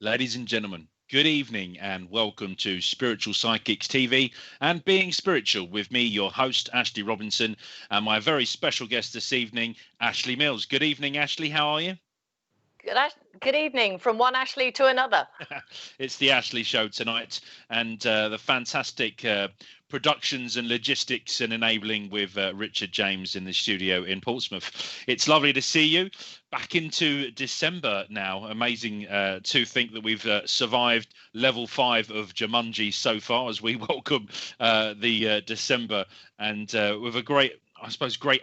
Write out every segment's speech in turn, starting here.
Ladies and gentlemen, good evening and welcome to Spiritual Psychics TV and Being Spiritual with me, your host, Ashley Robinson, and my very special guest this evening, Ashley Mills. Good evening, Ashley. How are you? Good evening from one Ashley to another. It's the Ashley Show tonight, and the fantastic productions and logistics and enabling with Richard James in the studio in Portsmouth. It's lovely to see you back into December now. Amazing to think that we've survived level 5 of Jumanji so far as we welcome the December, and with a great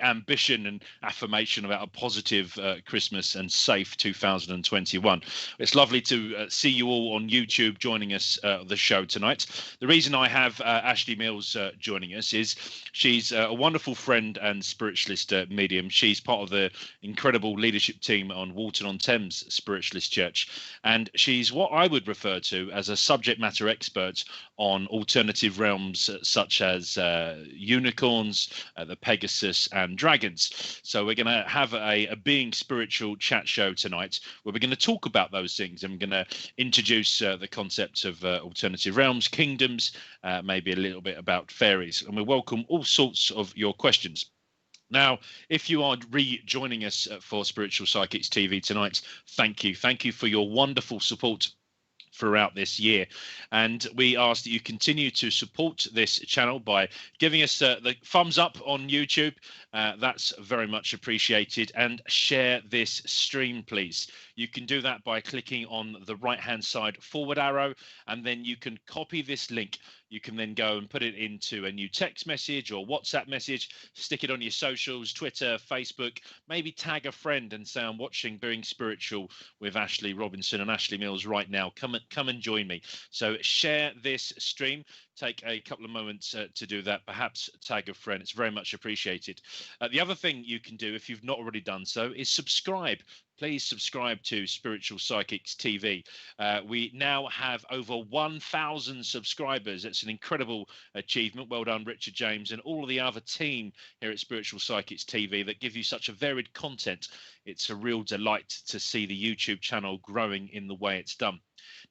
ambition and affirmation about a positive Christmas and safe 2021. It's lovely to see you all on YouTube joining us the show tonight. The reason I have Ashley Mills joining us is she's a wonderful friend and spiritualist medium. She's part of the incredible leadership team on Walton-on-Thames Spiritualist Church, and she's what I would refer to as a subject matter expert on alternative realms such as unicorns, the Pegasus and dragons. So we're going to have a Being Spiritual chat show tonight where we're going to talk about those things, and we're going to introduce the concept of alternative realms, kingdoms, maybe a little bit about fairies, and we welcome all sorts of your questions. Now, if you are rejoining us for Spiritual Psychics TV tonight, thank you. Thank you for your wonderful support throughout this year, and we ask that you continue to support this channel by giving us the thumbs up on YouTube. That's very much appreciated, and share this stream, please. You can do that by clicking on the right hand side forward arrow, and then you can copy this link. You can then go and put it into a new text message or WhatsApp message, stick it on your socials, Twitter, Facebook, maybe tag a friend and say, I'm watching Being Spiritual with Ashley Robinson and Ashley Mills right now. Come and join me. So share this stream. Take a couple of moments to do that. Perhaps tag a friend. It's very much appreciated. The other thing you can do, if you've not already done so, is subscribe. Please subscribe to Spiritual Psychics TV. We now have over 1,000 subscribers. It's an incredible achievement. Well done, Richard James, and all of the other team here at Spiritual Psychics TV that give you such a varied content. It's a real delight to see the YouTube channel growing in the way it's done.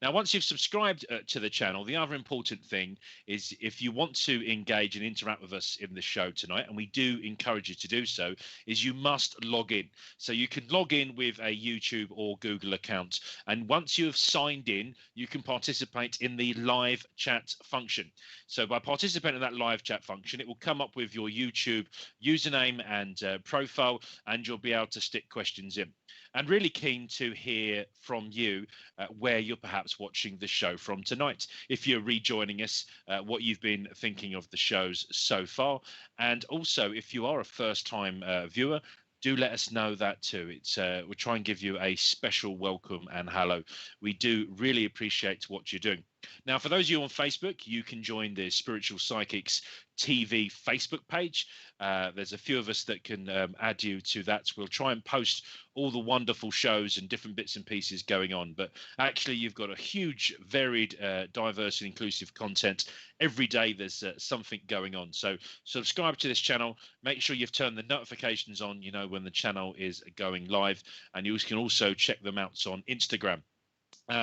Now, once you've subscribed to the channel, the other important thing is if you want to engage and interact with us in the show tonight, and we do encourage you to do so, is you must log in. So you can log in with a YouTube or Google account, and once you have signed in, you can participate in the live chat function. So by participating in that live chat function, it will come up with your YouTube username and profile, and you'll be able to stick questions in. And really keen to hear from you where you're perhaps watching the show from tonight. If you're rejoining us, what you've been thinking of the shows so far. And also, if you are a first-time viewer, do let us know that too. We'll try and give you a special welcome and hello. We do really appreciate what you're doing. Now, for those of you on Facebook, you can join the Spiritual Psychics TV Facebook page. There's a few of us that can add you to that. We'll try and post all the wonderful shows and different bits and pieces going on. But actually, you've got a huge, varied, diverse and inclusive content. Every day there's something going on. So subscribe to this channel. Make sure you've turned the notifications on, you know, when the channel is going live. And you can also check them out on Instagram.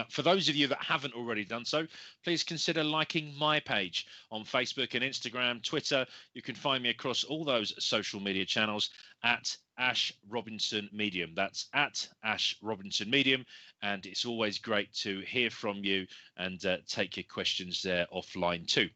For those of you that haven't already done so, please consider liking my page on Facebook and Instagram, Twitter. You can find me across all those social media channels at Ash Robinson Medium. That's at Ash Robinson Medium. And it's always great to hear from you and take your questions there offline too.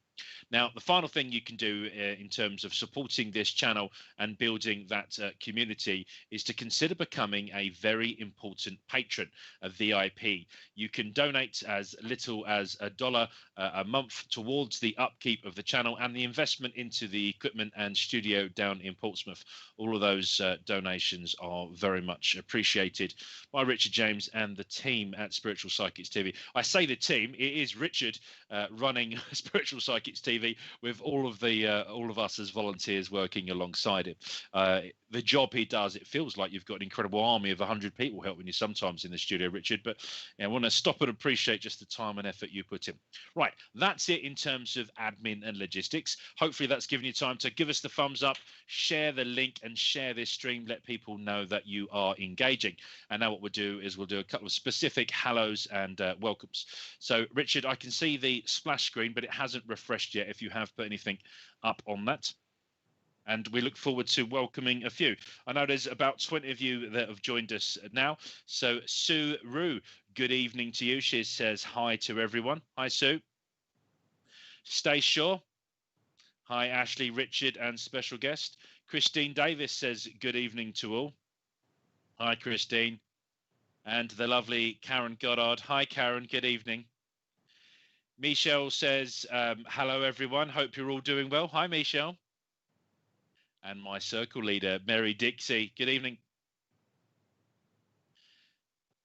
Now, the final thing you can do in terms of supporting this channel and building that community is to consider becoming a very important patron, a VIP. You can donate as little as $1 a month towards the upkeep of the channel and the investment into the equipment and studio down in Portsmouth. All of those donations are very much appreciated by Richard James and the team at Spiritual Psychics TV. I say the team, it is Richard running Spiritual Psychics Skits TV with all of us as volunteers working alongside him. The job he does, it feels like you've got an incredible army of 100 people helping you sometimes in the studio, Richard. But I want to stop and appreciate just the time and effort you put in. Right, that's it in terms of admin and logistics. Hopefully that's given you time to give us the thumbs up, share the link and share this stream. Let people know that you are engaging. And now what we'll do is we'll do a couple of specific hellos and welcomes. So, Richard, I can see the splash screen, but it hasn't refreshed yet if you have put anything up on that. And we look forward to welcoming a few. I know there's about 20 of you that have joined us now. So Sue Rue, good evening to you. She says hi to everyone. Hi, Sue. Stay Shaw. Hi, Ashley, Richard, and special guest. Christine Davis says good evening to all. Hi, Christine. And the lovely Karen Goddard. Hi, Karen. Good evening. Michelle says, hello, everyone. Hope you're all doing well. Hi, Michelle. And my circle leader, Mary Dixie. Good evening.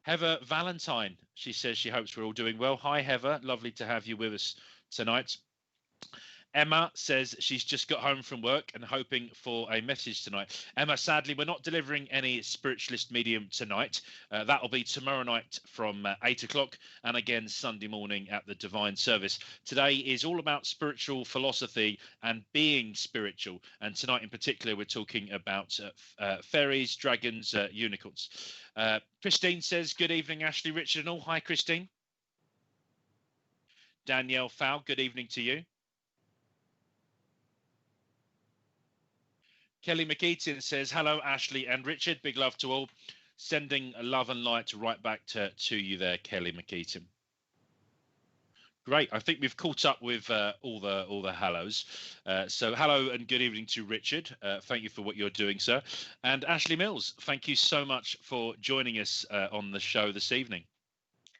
Heather Valentine. She says she hopes we're all doing well. Hi, Heather. Lovely to have you with us tonight. Emma says she's just got home from work and hoping for a message tonight. Emma, sadly, we're not delivering any spiritualist medium tonight. That'll be tomorrow night from 8 o'clock and again Sunday morning at the Divine Service. Today is all about spiritual philosophy and being spiritual. And tonight in particular, we're talking about fairies, dragons, unicorns. Christine says, good evening, Ashley, Richard and all. Hi, Christine. Danielle Fowl, good evening to you. Kelly McEaton says, hello, Ashley and Richard. Big love to all. Sending love and light right back to you there, Kelly McEaton. Great. I think we've caught up with all the hellos. So hello and good evening to Richard. Thank you for what you're doing, sir. And Ashley Mills, thank you so much for joining us on the show this evening.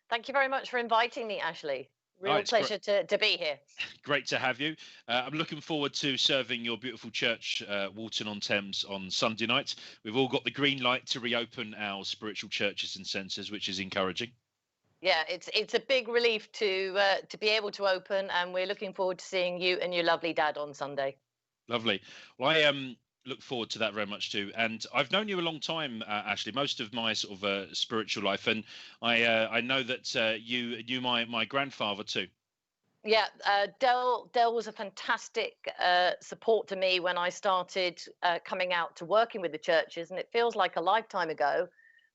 Thank you very much for inviting me, Ashley. Real pleasure to be here. Great to have you. I'm looking forward to serving your beautiful church, Walton-on-Thames, on Sunday night. We've all got the green light to reopen our spiritual churches and centres, which is encouraging. Yeah, it's a big relief to be able to open, and we're looking forward to seeing you and your lovely dad on Sunday. Lovely. Well, I look forward to that very much too. And I've known you a long time, Ashley, most of my sort of spiritual life, and I know that you knew my grandfather too. Yeah, Dell was a fantastic support to me when I started coming out to working with the churches, and it feels like a lifetime ago.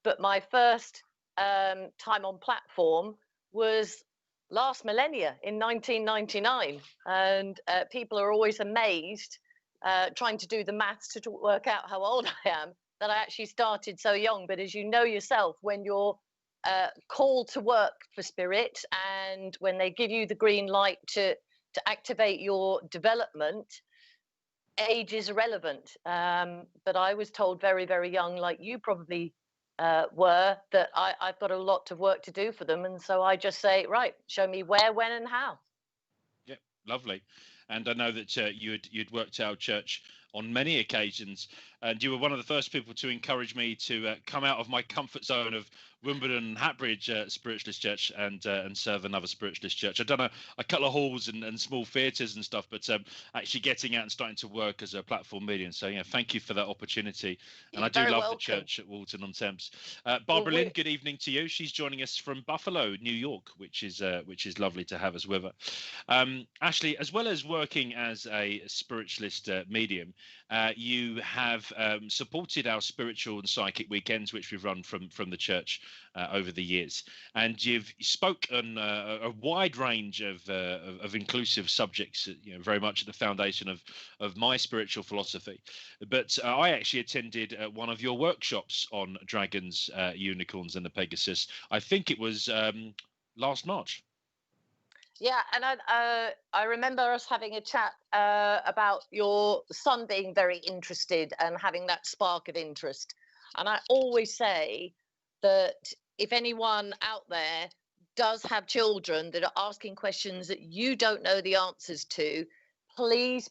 But my first time on platform was last millennia in 1999, and people are always amazed trying to do the maths to work out how old I am, that I actually started so young. But as you know yourself, when you're called to work for Spirit and when they give you the green light to activate your development, age is irrelevant. But I was told very, very young, like you probably were, that I've got a lot of work to do for them. And so I just say, right, show me where, when and how. Yeah, lovely. And I know that you'd worked at our church on many occasions, and you were one of the first people to encourage me to come out of my comfort zone of Wimbledon and Hatbridge Spiritualist Church and serve another Spiritualist church. I've done a couple of halls and small theatres and stuff, but actually getting out and starting to work as a platform medium. So yeah, thank you for that opportunity. And I do love the church at Walton-on-Thames. Barbara Lynn, good evening to you. She's joining us from Buffalo, New York, which is lovely to have us with her. Ashley, as well as working as a spiritualist medium, you have supported our spiritual and psychic weekends, which we've run from the church over the years, and you've spoke on a wide range of inclusive subjects, very much at the foundation of my spiritual philosophy. But I actually attended one of your workshops on dragons, unicorns and the Pegasus. I think it was last March. Yeah, and I remember us having a chat about your son being very interested and having that spark of interest. And I always say that if anyone out there does have children that are asking questions that you don't know the answers to, please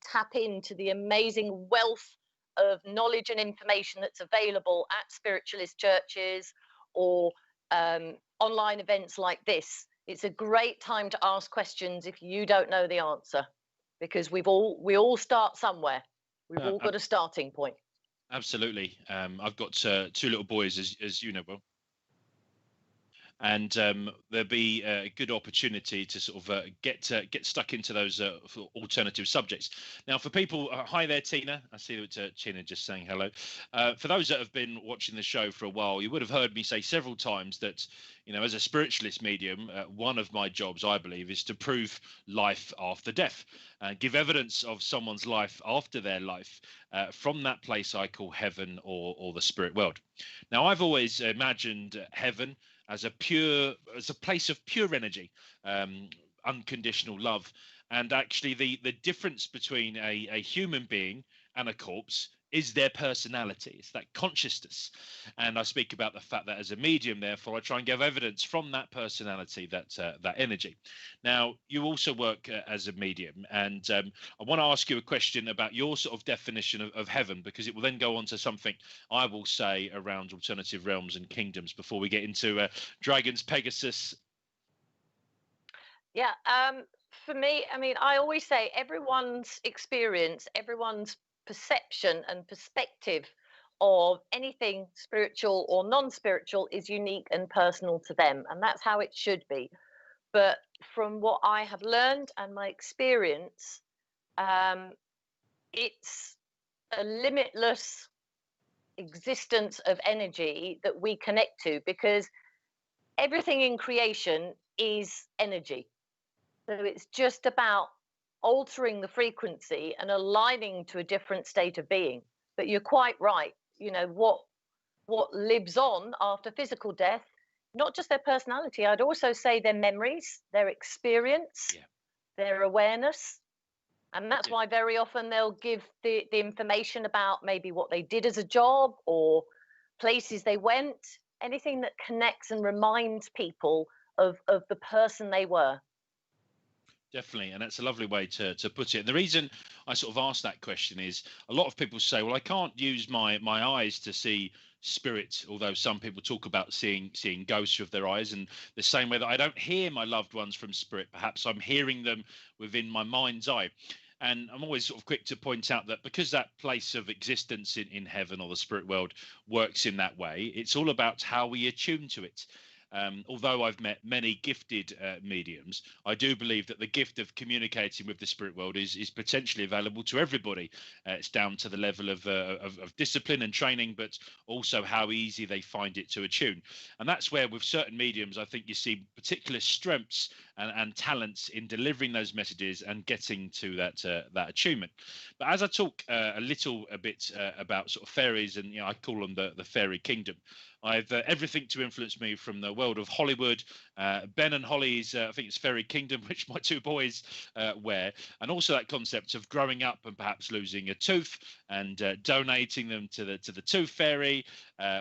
tap into the amazing wealth of knowledge and information that's available at spiritualist churches or online events like this. it's a great time to ask questions if you don't know the answer, because we all start somewhere. We've Uh, all ab- got a starting point. Absolutely. I've got two little boys, as you know well, and there'll be a good opportunity to sort of get stuck into those alternative subjects. Now, for people, hi there, Tina. I see that Tina just saying hello. For those that have been watching the show for a while, you would have heard me say several times that, as a spiritualist medium, one of my jobs, I believe, is to prove life after death, give evidence of someone's life after their life from that place I call heaven or the spirit world. Now, I've always imagined heaven as a place of pure energy, unconditional love. And actually the difference between a human being and a corpse is their personality. It's that consciousness. And I speak about the fact that as a medium, therefore, I try and give evidence from that personality, that energy. Now, you also work as a medium, and I want to ask you a question about your sort of definition of heaven, because it will then go on to something I will say around alternative realms and kingdoms before we get into Dragons, Pegasus. Yeah. For me, I mean, I always say everyone's experience, everyone's perception and perspective of anything spiritual or non-spiritual is unique and personal to them, and that's how it should be. But from what I have learned and my experience, um, it's a limitless existence of energy that we connect to, because everything in creation is energy. So it's just about altering the frequency and aligning to a different state of being. But you're quite right. What lives on after physical death, not just their personality, I'd also say their memories, their experience, Yeah. their awareness. And that's Yeah. why very often they'll give the information about maybe what they did as a job or places they went, anything that connects and reminds people of the person they were. Definitely, and that's a lovely way to put it. And the reason I sort of asked that question is a lot of people say, "Well, I can't use my eyes to see spirit," although some people talk about seeing ghosts with their eyes. And the same way that I don't hear my loved ones from spirit, perhaps I'm hearing them within my mind's eye. And I'm always sort of quick to point out that because that place of existence in heaven or the spirit world works in that way, it's all about how we attune to it. Although I've met many gifted mediums, I do believe that the gift of communicating with the spirit world is potentially available to everybody. It's down to the level of discipline and training, but also how easy they find it to attune. And that's where, with certain mediums, I think you see particular strengths and talents in delivering those messages and getting to that attunement. But as I talk a bit about sort of fairies, and I call them the fairy kingdom. I've everything to influence me from the world of Hollywood, Ben and Holly's, I think it's Fairy Kingdom, which my two boys wear, and also that concept of growing up and perhaps losing a tooth and donating them to the Tooth Fairy,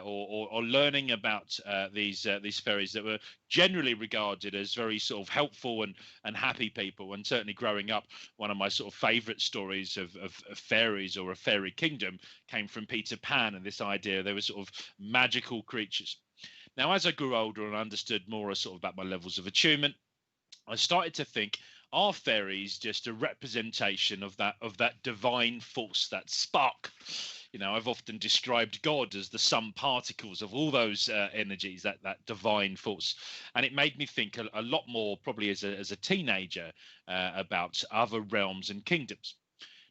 or learning about these fairies that were generally regarded as very sort of helpful and happy people. And certainly growing up, one of my sort of favourite stories of fairies or a fairy kingdom came from Peter Pan, and this idea they were sort of magical creatures. Now, as I grew older and understood more sort of about my levels of attunement, I started to think, are fairies just a representation of that divine force, that spark? I've often described God as the sum particles of all those energies, that divine force, and it made me think a lot more, probably as a teenager, about other realms and kingdoms.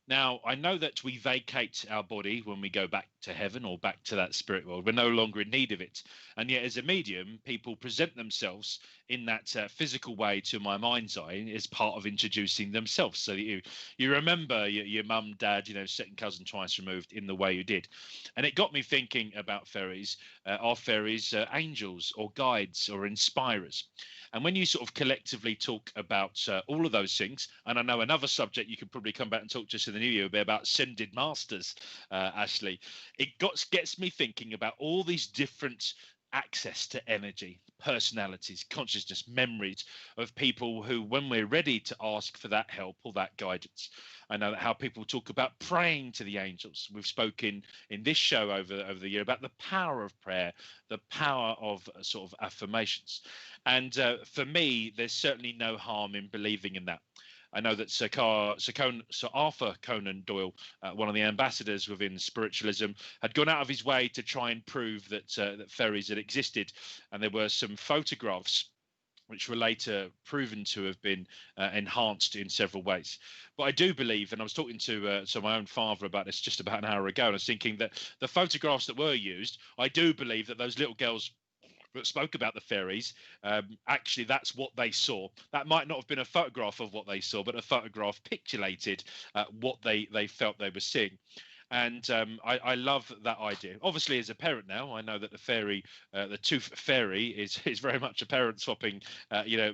Now, I know that we vacate our body when we go back to heaven or back to that spirit world. We're no longer in need of it. And yet, as a medium, people present themselves in that physical way to my mind's eye as part of introducing themselves. So that you remember your mum, dad, second cousin twice removed in the way you did. And it got me thinking about fairies. Are fairies angels or guides or inspirers? And when you sort of collectively talk about all of those things, and I know another subject you could probably come back and talk to us in the new year will be about ascended masters, Ashley, it gets me thinking about all these different access to energy, personalities, consciousness, memories of people who, when we're ready to ask for that help or that guidance. I know that how people talk about praying to the angels. We've spoken in this show over the year about the power of prayer, the power of sort of affirmations. And for me, there's certainly no harm in believing in that. I know that Sir Arthur Conan Doyle, one of the ambassadors within spiritualism, had gone out of his way to try and prove that fairies had existed, and there were some photographs which were later proven to have been enhanced in several ways. But I do believe, and I was talking to my own father about this just about an hour ago, and I was thinking that the photographs that were used, I do believe that those little girls that spoke about the fairies, actually that's what they saw. That might not have been a photograph of what they saw, but a photograph picturated what they felt they were seeing. And I love that idea. Obviously, as a parent now, I know that the fairy, the tooth fairy, is very much a parent swapping,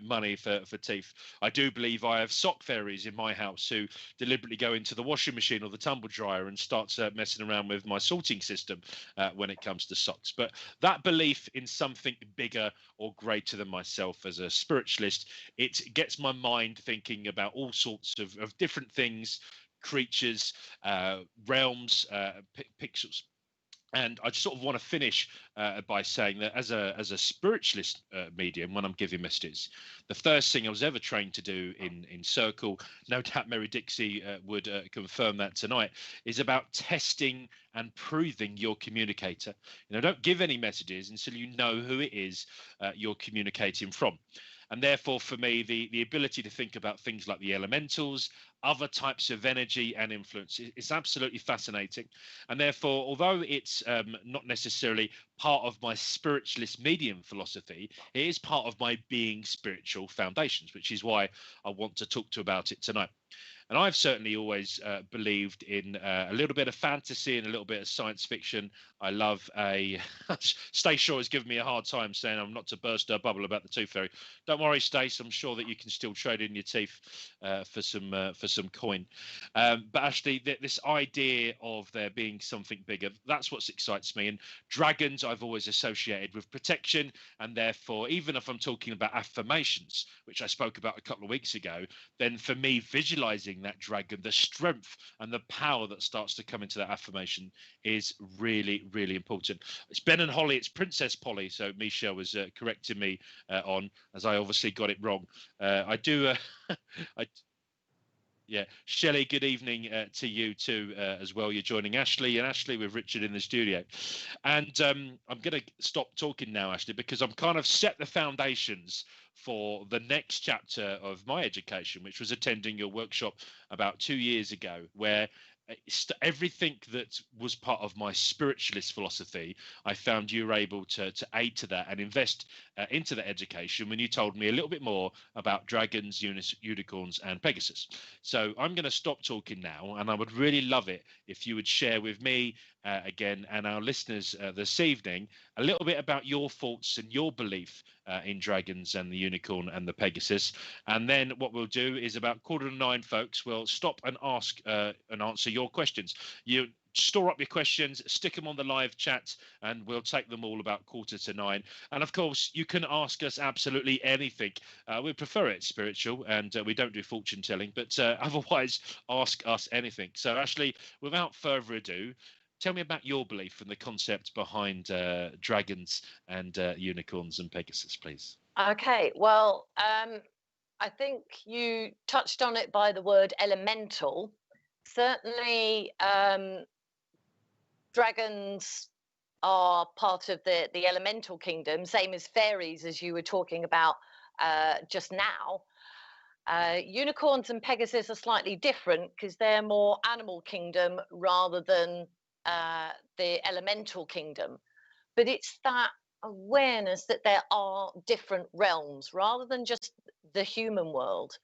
money for teeth. I do believe I have sock fairies in my house who deliberately go into the washing machine or the tumble dryer and start messing around with my sorting system when it comes to socks. But that belief in something bigger or greater than myself as a spiritualist, it gets my mind thinking about all sorts of different things, creatures, realms, pixels. And I just sort of want to finish by saying that as a spiritualist medium, when I'm giving messages, the first thing I was ever trained to do in Circle, no doubt Mary Dixie would confirm that tonight, is about testing and proving your communicator. Don't give any messages until you know who it is you're communicating from. And therefore, for me, the ability to think about things like the elementals, other types of energy and influence is absolutely fascinating. And therefore, although it's not necessarily part of my spiritualist medium philosophy, it is part of my being spiritual foundations, which is why I want to talk to about it tonight. And I've certainly always believed in a little bit of fantasy and a little bit of science fiction. I love Stace Shaw has given me a hard time saying I'm not to burst her bubble about the Tooth Fairy. Don't worry, Stace. I'm sure that you can still trade in your teeth for some coin. But actually, this idea of there being something bigger, that's what excites me. And dragons I've always associated with protection. And therefore, even if I'm talking about affirmations, which I spoke about a couple of weeks ago, then for me, visualizing that dragon, the strength and the power that starts to come into that affirmation is really, really important. It's Ben and Holly, it's Princess Polly. So Michelle was correcting me on, as I obviously got it wrong. Yeah, Shelley, good evening to you too as well. You're joining Ashley and Ashley with Richard in the studio. And I'm going to stop talking now, Ashley, because I'm kind of set the foundations for the next chapter of my education, which was attending your workshop about 2 years ago, where everything that was part of my spiritualist philosophy, I found you were able to aid to that and invest into that education when you told me a little bit more about dragons, unicorns, and Pegasus. So I'm going to stop talking now, and I would really love it if you would share with me again and our listeners this evening a little bit about your thoughts and your belief in dragons and the unicorn and the Pegasus. And then what we'll do is about 8:45, folks, we'll stop and ask and answer your questions. You store up your questions, stick them on the live chat, and we'll take them all about 8:45. And of course, you can ask us absolutely anything. We prefer it spiritual, and we don't do fortune telling, but otherwise, ask us anything. So, Ashley, without further ado, tell me about your belief and the concept behind dragons and unicorns and Pegasus, please. Okay, well, I think you touched on it by the word elemental. Certainly, dragons are part of the elemental kingdom, same as fairies, as you were talking about just now. Unicorns and Pegasus are slightly different because they're more animal kingdom rather than the elemental kingdom. But it's that awareness that there are different realms rather than just the human world.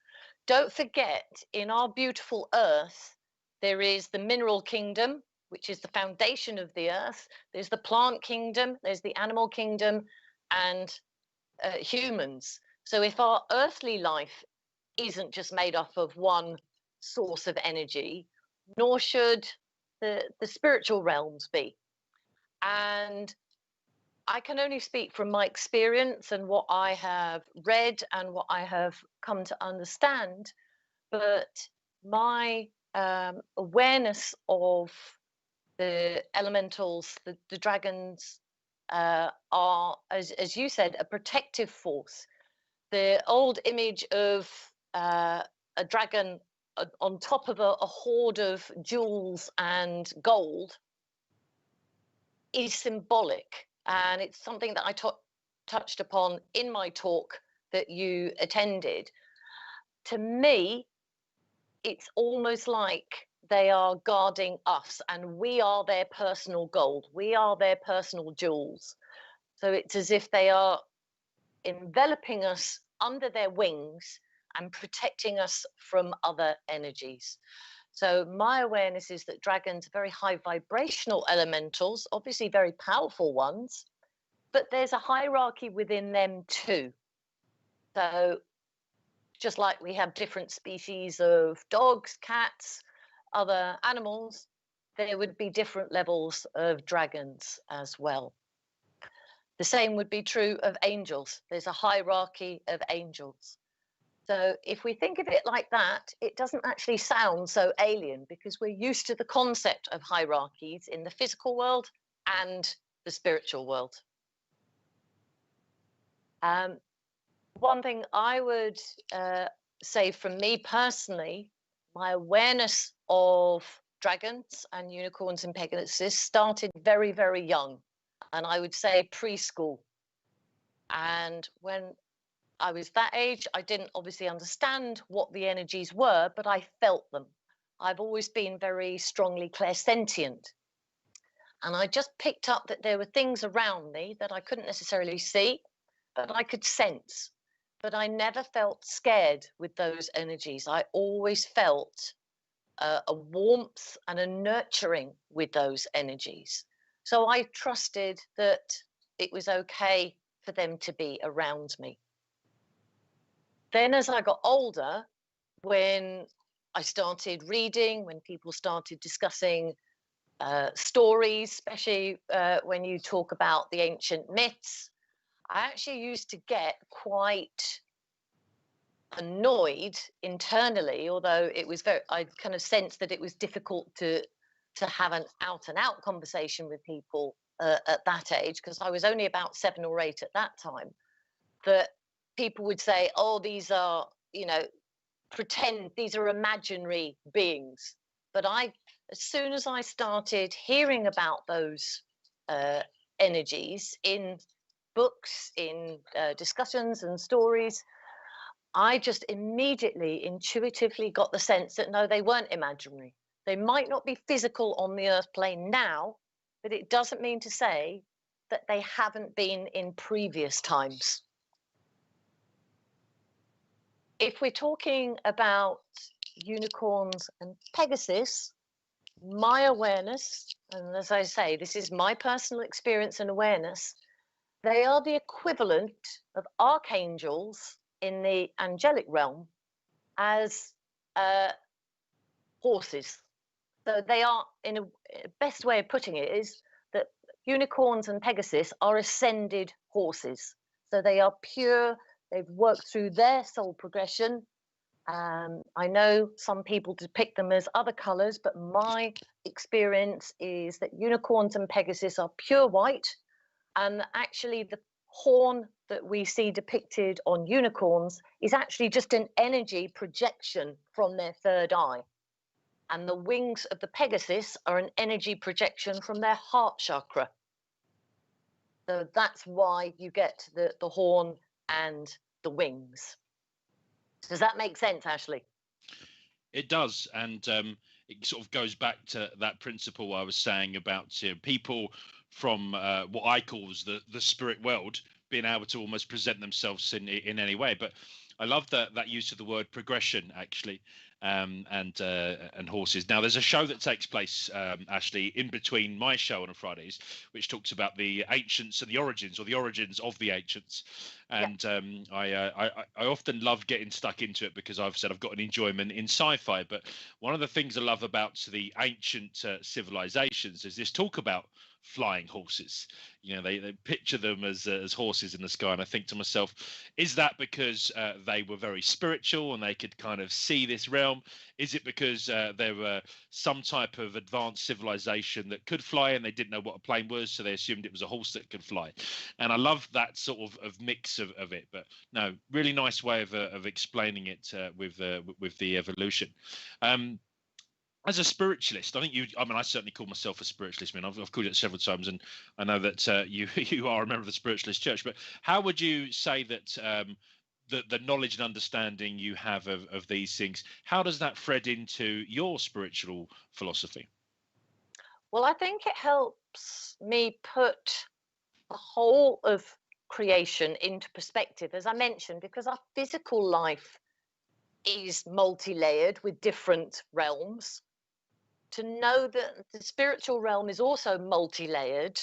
Don't forget, in our beautiful earth, there is the mineral kingdom, which is the foundation of the earth. There's the plant kingdom, there's the animal kingdom, and humans. So if our earthly life isn't just made up of one source of energy, nor should the spiritual realms be. And I can only speak from my experience and what I have read and what I have come to understand. But my awareness of the elementals, the dragons, are, as you said, a protective force. The old image of a dragon on top of a hoard of jewels and gold is symbolic, and it's something that I touched upon in my talk that you attended. To me, it's almost like they are guarding us, and we are their personal gold. We are their personal jewels. So it's as if they are enveloping us under their wings and protecting us from other energies. So my awareness is that dragons are very high vibrational elementals, obviously very powerful ones, but there's a hierarchy within them too. So just like we have different species of dogs, cats, other animals, there would be different levels of dragons as well. The same would be true of angels. There's a hierarchy of angels. So if we think of it like that, it doesn't actually sound so alien because we're used to the concept of hierarchies in the physical world and the spiritual world. One thing I would say from me personally, my awareness of dragons and unicorns and Pegasus started very, very young. And I would say preschool. And when I was that age, I didn't obviously understand what the energies were, but I felt them. I've always been very strongly clairsentient. And I just picked up that there were things around me that I couldn't necessarily see, but I could sense. But I never felt scared with those energies. I always felt a warmth and a nurturing with those energies. So I trusted that it was okay for them to be around me. Then as I got older, when I started reading, when people started discussing stories, especially when you talk about the ancient myths, I actually used to get quite annoyed internally, although it was very, I kind of sensed that it was difficult to have an out and out conversation with people at that age, because I was only about 7 or 8 at that time, that people would say, oh, these are, pretend, these are imaginary beings. But as soon as I started hearing about those energies in books, in discussions and stories, I just immediately intuitively got the sense that no, they weren't imaginary. They might not be physical on the earth plane now, but it doesn't mean to say that they haven't been in previous times. If we're talking about unicorns and Pegasus, my awareness, and as I say, this is my personal experience and awareness, they are the equivalent of archangels in the angelic realm as horses. So they are, in a best way of putting it is that unicorns and Pegasus are ascended horses. So they are pure, they've worked through their soul progression. I know some people depict them as other colors, but my experience is that unicorns and Pegasus are pure white, and actually the horn that we see depicted on unicorns is actually just an energy projection from their third eye. And the wings of the Pegasus are an energy projection from their heart chakra. So that's why you get the horn and the wings. Does that make sense, Ashley? It does. And it sort of goes back to that principle I was saying about people from what I call the spirit world being able to almost present themselves in any way. But I love that use of the word progression, actually, and horses. Now, there's a show that takes place, Ashley, in between my show on Fridays, which talks about the ancients and the origins, or the origins of the ancients. And I often love getting stuck into it because I've said I've got an enjoyment in sci-fi. But one of the things I love about the ancient civilizations is this talk about flying horses. They picture them as horses in the sky, and I think to myself, is that because they were very spiritual and they could kind of see this realm? Is it because there were some type of advanced civilization that could fly and they didn't know what a plane was, so they assumed it was a horse that could fly? And I love that sort of mix of it. But no, really nice way of explaining it with the evolution. As a spiritualist, I mean, I certainly call myself a spiritualist. I mean, I've called it several times, and I know that you are a member of the Spiritualist Church. But how would you say that the knowledge and understanding you have of these things, how does that thread into your spiritual philosophy? Well, I think it helps me put the whole of creation into perspective, as I mentioned, because our physical life is multi-layered with different realms. To know that the spiritual realm is also multi-layered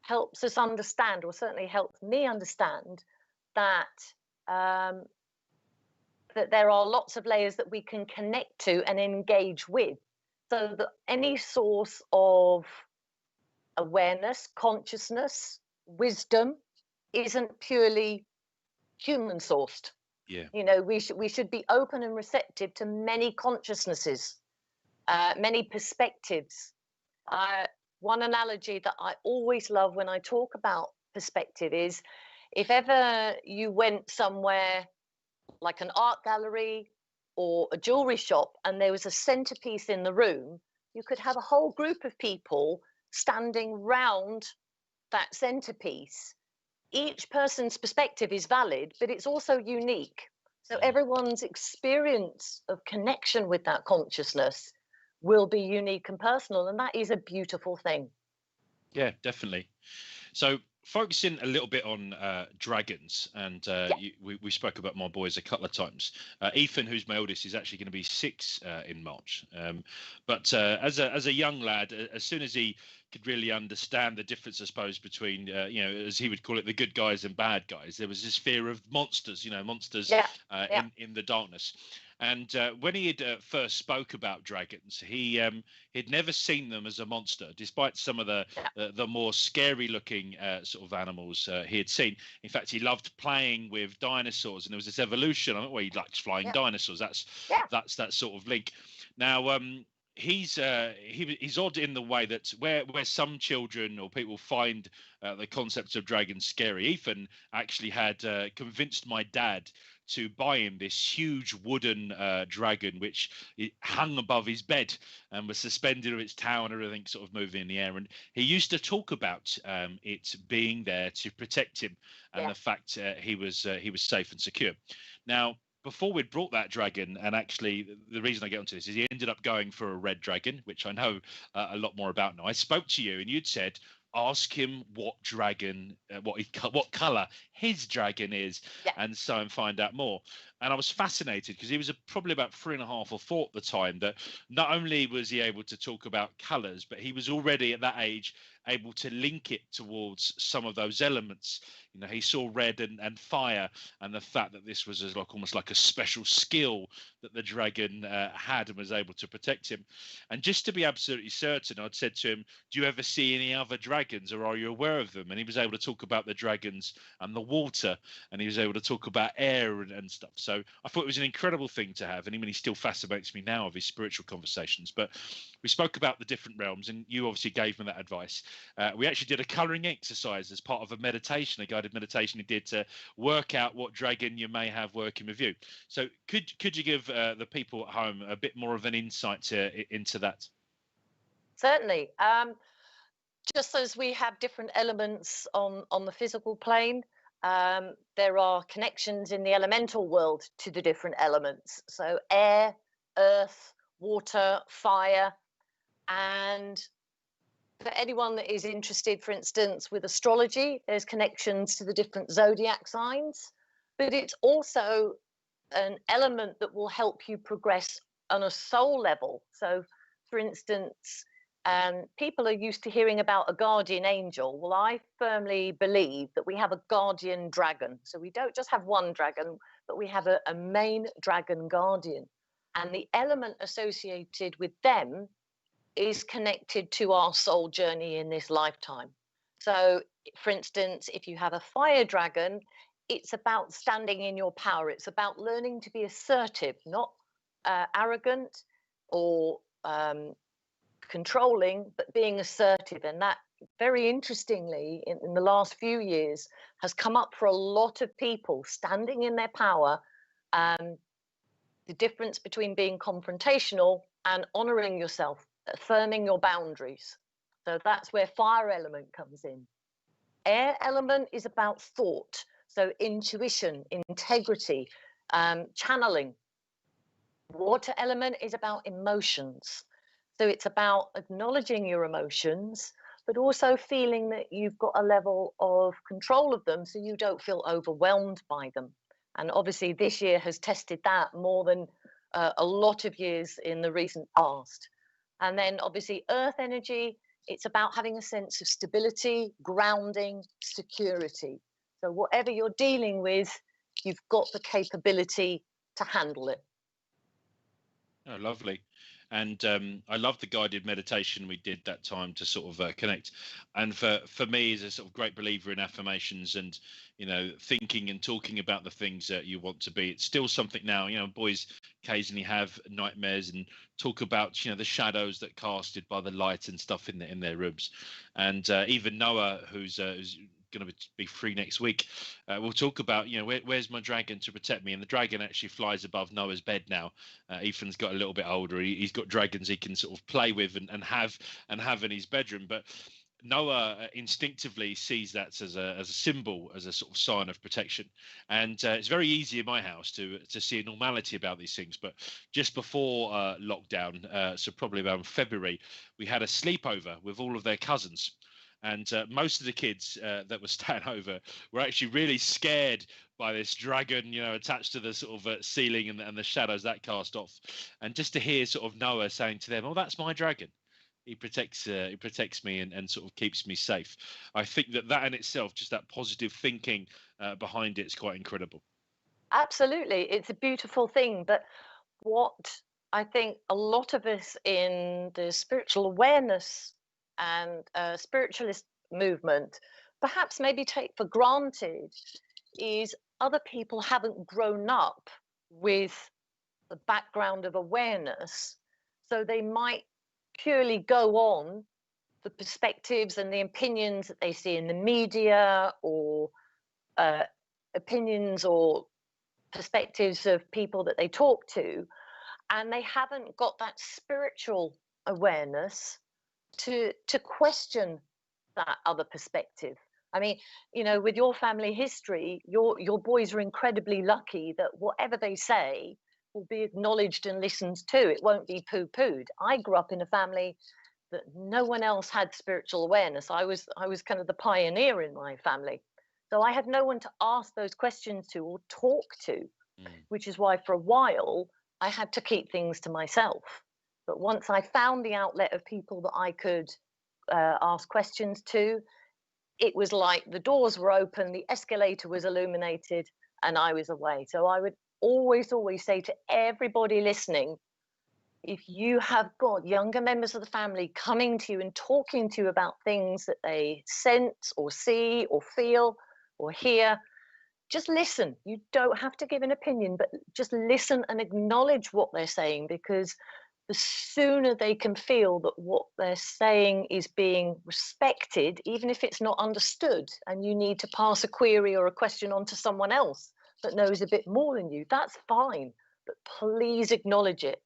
helps us understand, or certainly helps me understand, that that there are lots of layers that we can connect to and engage with, so that any source of awareness, consciousness, wisdom isn't purely human sourced. Yeah. We should be open and receptive to many consciousnesses, many perspectives. One analogy that I always love when I talk about perspective is, if ever you went somewhere like an art gallery or a jewelry shop and there was a centerpiece in the room, you could have a whole group of people standing round that centerpiece. Each person's perspective is valid, but it's also unique. So everyone's experience of connection with that consciousness will be unique and personal, and that is a beautiful thing. Yeah, definitely. So focusing a little bit on dragons, and we spoke about my boys a couple of times. Ethan, who's my oldest, is actually going to be 6 in March. But as a young lad, as soon as he could really understand the difference, I suppose, between as he would call it, the good guys and bad guys, there was this fear of monsters, monsters in the darkness. And when he had first spoke about dragons, he'd never seen them as a monster, despite some of the more scary-looking sort of animals he had seen. In fact, he loved playing with dinosaurs, and there was this evolution where he liked flying dinosaurs. That's that sort of link. Now, he's odd in the way that where some children or people find the concept of dragons scary, Ethan actually had convinced my dad to buy him this huge wooden dragon, which hung above his bed and was suspended of its tail and everything sort of moving in the air. And he used to talk about it being there to protect him, and the fact he was safe and secure. Now, before we'd brought that dragon, and actually the reason I get onto this is he ended up going for a red dragon, which I know a lot more about now. I spoke to you and you'd said, ask him what dragon, what color his dragon is, and find out more. And I was fascinated because he was probably about 3.5 or 4 at the time. That not only was he able to talk about colors, but he was already at that age able to link it towards some of those elements. He saw red and fire, and the fact that this was almost like a special skill that the dragon had and was able to protect him. And just to be absolutely certain, I'd said to him, do you ever see any other dragons, or are you aware of them? And he was able to talk about the dragons and the water, and he was able to talk about air and stuff. So I thought it was an incredible thing to have, and he still fascinates me now of his spiritual conversations. But we spoke about the different realms, and you obviously gave me that advice. We actually did a colouring exercise as part of a meditation, a guided meditation he did, to work out what dragon you may have working with you. So could you give the people at home a bit more of an insight into that? Certainly. Just as we have different elements on the physical plane, there are connections in the elemental world to the different elements. So air, earth, water, fire. And for anyone that is interested, for instance, with astrology, there's connections to the different zodiac signs, but it's also an element that will help you progress on a soul level. So, for instance, people are used to hearing about a guardian angel. Well, I firmly believe that we have a guardian dragon. So we don't just have one dragon, but we have a main dragon guardian. And the element associated with them is connected to our soul journey in this lifetime. So, for instance, if you have a fire dragon, it's about standing in your power. It's about learning to be assertive, not arrogant or controlling, but being assertive. And that, very interestingly, in the last few years, has come up for a lot of people standing in their power. The difference between being confrontational and honoring yourself, affirming your boundaries. So that's where fire element comes in. Air element is about thought, so intuition, integrity, channeling. Water element is about emotions. So it's about acknowledging your emotions, but also feeling that you've got a level of control of them so you don't feel overwhelmed by them. And obviously this year has tested that more than a lot of years in the recent past. And then obviously earth energy, it's about having a sense of stability, grounding, security. So whatever you're dealing with, you've got the capability to handle it. Oh, lovely. And I love the guided meditation we did that time to sort of connect. And for me, as a sort of great believer in affirmations and, you know, thinking and talking about the things that you want to be, it's still something now. You know, boys occasionally have nightmares and talk about, you know, the shadows that casted by the light and stuff in their rooms. And even Noah, who's going to be free next week, we'll talk about, you know, where's my dragon to protect me. And the dragon actually flies above Noah's bed now. Ethan's got a little bit older. He's got dragons he can sort of play with and have in his bedroom. But Noah instinctively sees that as a symbol, as a sort of sign of protection. And it's very easy in my house to see a normality about these things. But just before lockdown, so probably around February, we had a sleepover with all of their cousins. And most of the kids that were staying over were actually really scared by this dragon, you know, attached to the sort of ceiling and the shadows that cast off. And just to hear sort of Noah saying to them, "Oh, that's my dragon. He protects me and sort of keeps me safe." I think that in itself, just that positive thinking behind it, is quite incredible. Absolutely. It's a beautiful thing. But what I think a lot of us in the spiritual awareness and spiritualist movement perhaps maybe take for granted is other people haven't grown up with the background of awareness. So they might purely go on the perspectives and the opinions that they see in the media or opinions or perspectives of people that they talk to, and they haven't got that spiritual awareness to question that other perspective. I mean, you know, with your family history, your boys are incredibly lucky that whatever they say will be acknowledged and listened to. It won't be poo-pooed. I grew up in a family that no one else had spiritual awareness. I was kind of the pioneer in my family. So I had no one to ask those questions to or talk to, which is why for a while I had to keep things to myself. But once I found the outlet of people that I could ask questions to, it was like the doors were open, the escalator was illuminated, and I was away. So I would always say to everybody listening, if you have got younger members of the family coming to you and talking to you about things that they sense or see or feel or hear, just listen. You don't have to give an opinion, but just listen and acknowledge what they're saying, because the sooner they can feel that what they're saying is being respected, even if it's not understood, and you need to pass a query or a question on to someone else that knows a bit more than you, that's fine. But please acknowledge it,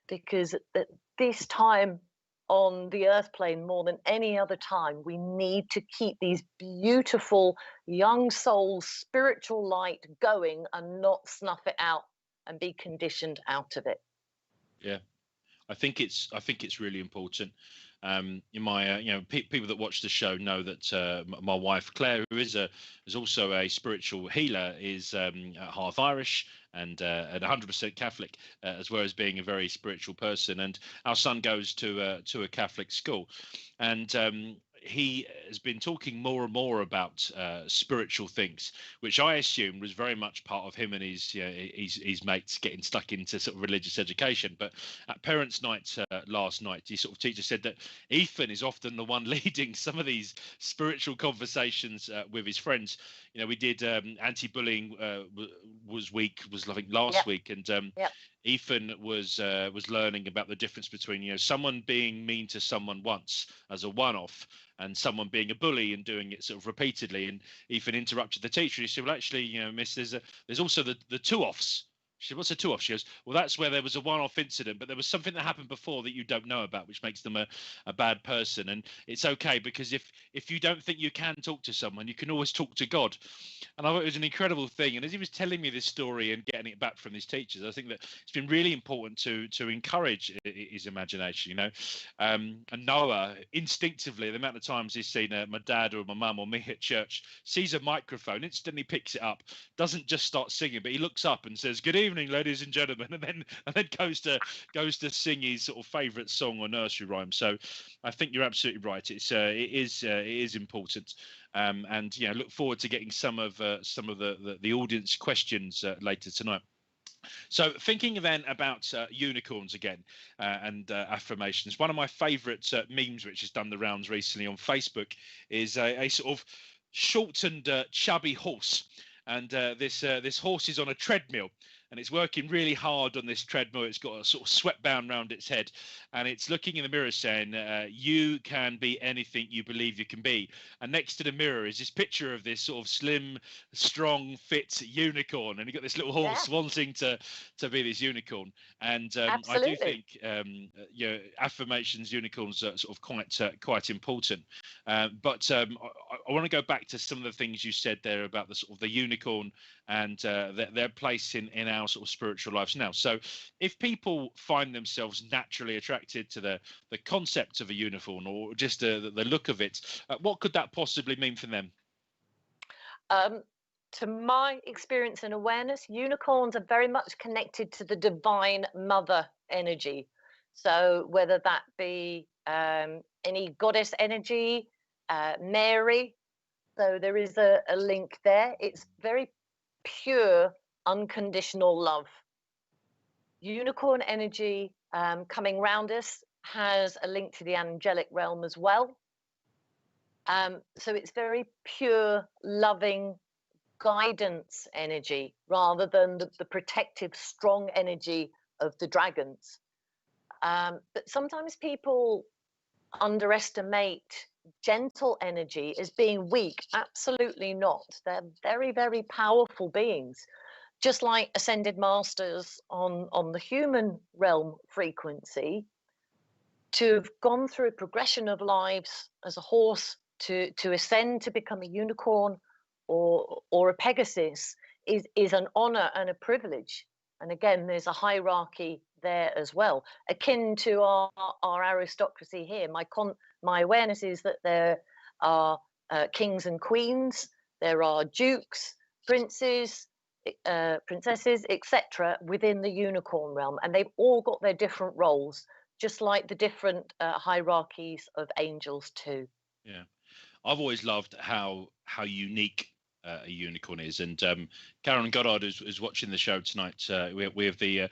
because at this time on the earth plane, more than any other time, we need to keep these beautiful young souls' spiritual light going and not snuff it out and be conditioned out of it. Yeah. I think it's really important. In my people that watch the show know that my wife Claire, who is also a spiritual healer, is half Irish and 100% Catholic, as well as being a very spiritual person. And our son goes to a Catholic school, and he has been talking more and more about spiritual things, which I assume was very much part of him and his mates getting stuck into sort of religious education. But at parents' night last night, his sort of teacher said that Ethan is often the one leading some of these spiritual conversations with his friends. You know, we did anti-bullying was I think last week, and Ethan was learning about the difference between, you know, someone being mean to someone once as a one-off and someone being a bully and doing it sort of repeatedly. And Ethan interrupted the teacher. He said, "Well, actually, you know, miss, there's also the two-offs." She said, "What's a two-off?" She goes, "Well, that's where there was a one-off incident, but there was something that happened before that you don't know about, which makes them a bad person. And it's okay, because if you don't think you can talk to someone, you can always talk to God." And I thought it was an incredible thing. And as he was telling me this story and getting it back from his teachers, I think that it's been really important to encourage his imagination, you know. And Noah, instinctively, the amount of times he's seen my dad or my mum or me at church, sees a microphone, instantly picks it up, doesn't just start singing, but he looks up and says, "Good evening, ladies and gentlemen," and then goes to sing his sort of favourite song or nursery rhyme. So I think you're absolutely right. It is important. And you know, look forward to getting some of the audience questions later tonight. So thinking then about unicorns again and affirmations, one of my favourite memes which has done the rounds recently on Facebook is a sort of shortened chubby horse, and this horse is on a treadmill, and it's working really hard on this treadmill. It's got a sort of sweatband around its head, and it's looking in the mirror saying, "You can be anything you believe you can be." And next to the mirror is this picture of this sort of slim, strong, fit unicorn, and you've got this little horse wanting to be this unicorn. And I do think you know, affirmations, unicorns are sort of quite important. But I want to go back to some of the things you said there about the sort of the unicorn and their place in our sort of spiritual lives now. So if people find themselves naturally attracted to the concept of a unicorn or just the look of it, what could that possibly mean for them? To my experience and awareness, unicorns are very much connected to the divine mother energy. So whether that be any goddess energy, Mary, so there is a link there. It's very pure, unconditional love. Unicorn energy coming round us has a link to the angelic realm as well. So it's very pure, loving guidance energy rather than the protective, strong energy of the dragons. But sometimes people underestimate gentle energy as being weak. Absolutely not. They're very, very powerful beings. Just like ascended masters on the human realm frequency, to have gone through a progression of lives as a horse to ascend to become a unicorn or a Pegasus is an honor and a privilege. And again, there's a hierarchy there as well, akin to our aristocracy here. My awareness is that there are kings and queens, there are dukes, princes, princesses, etc., within the unicorn realm, and they've all got their different roles, just like the different hierarchies of angels too. Yeah, I've always loved how unique a unicorn is, and Karen Goddard is watching the show tonight. We have the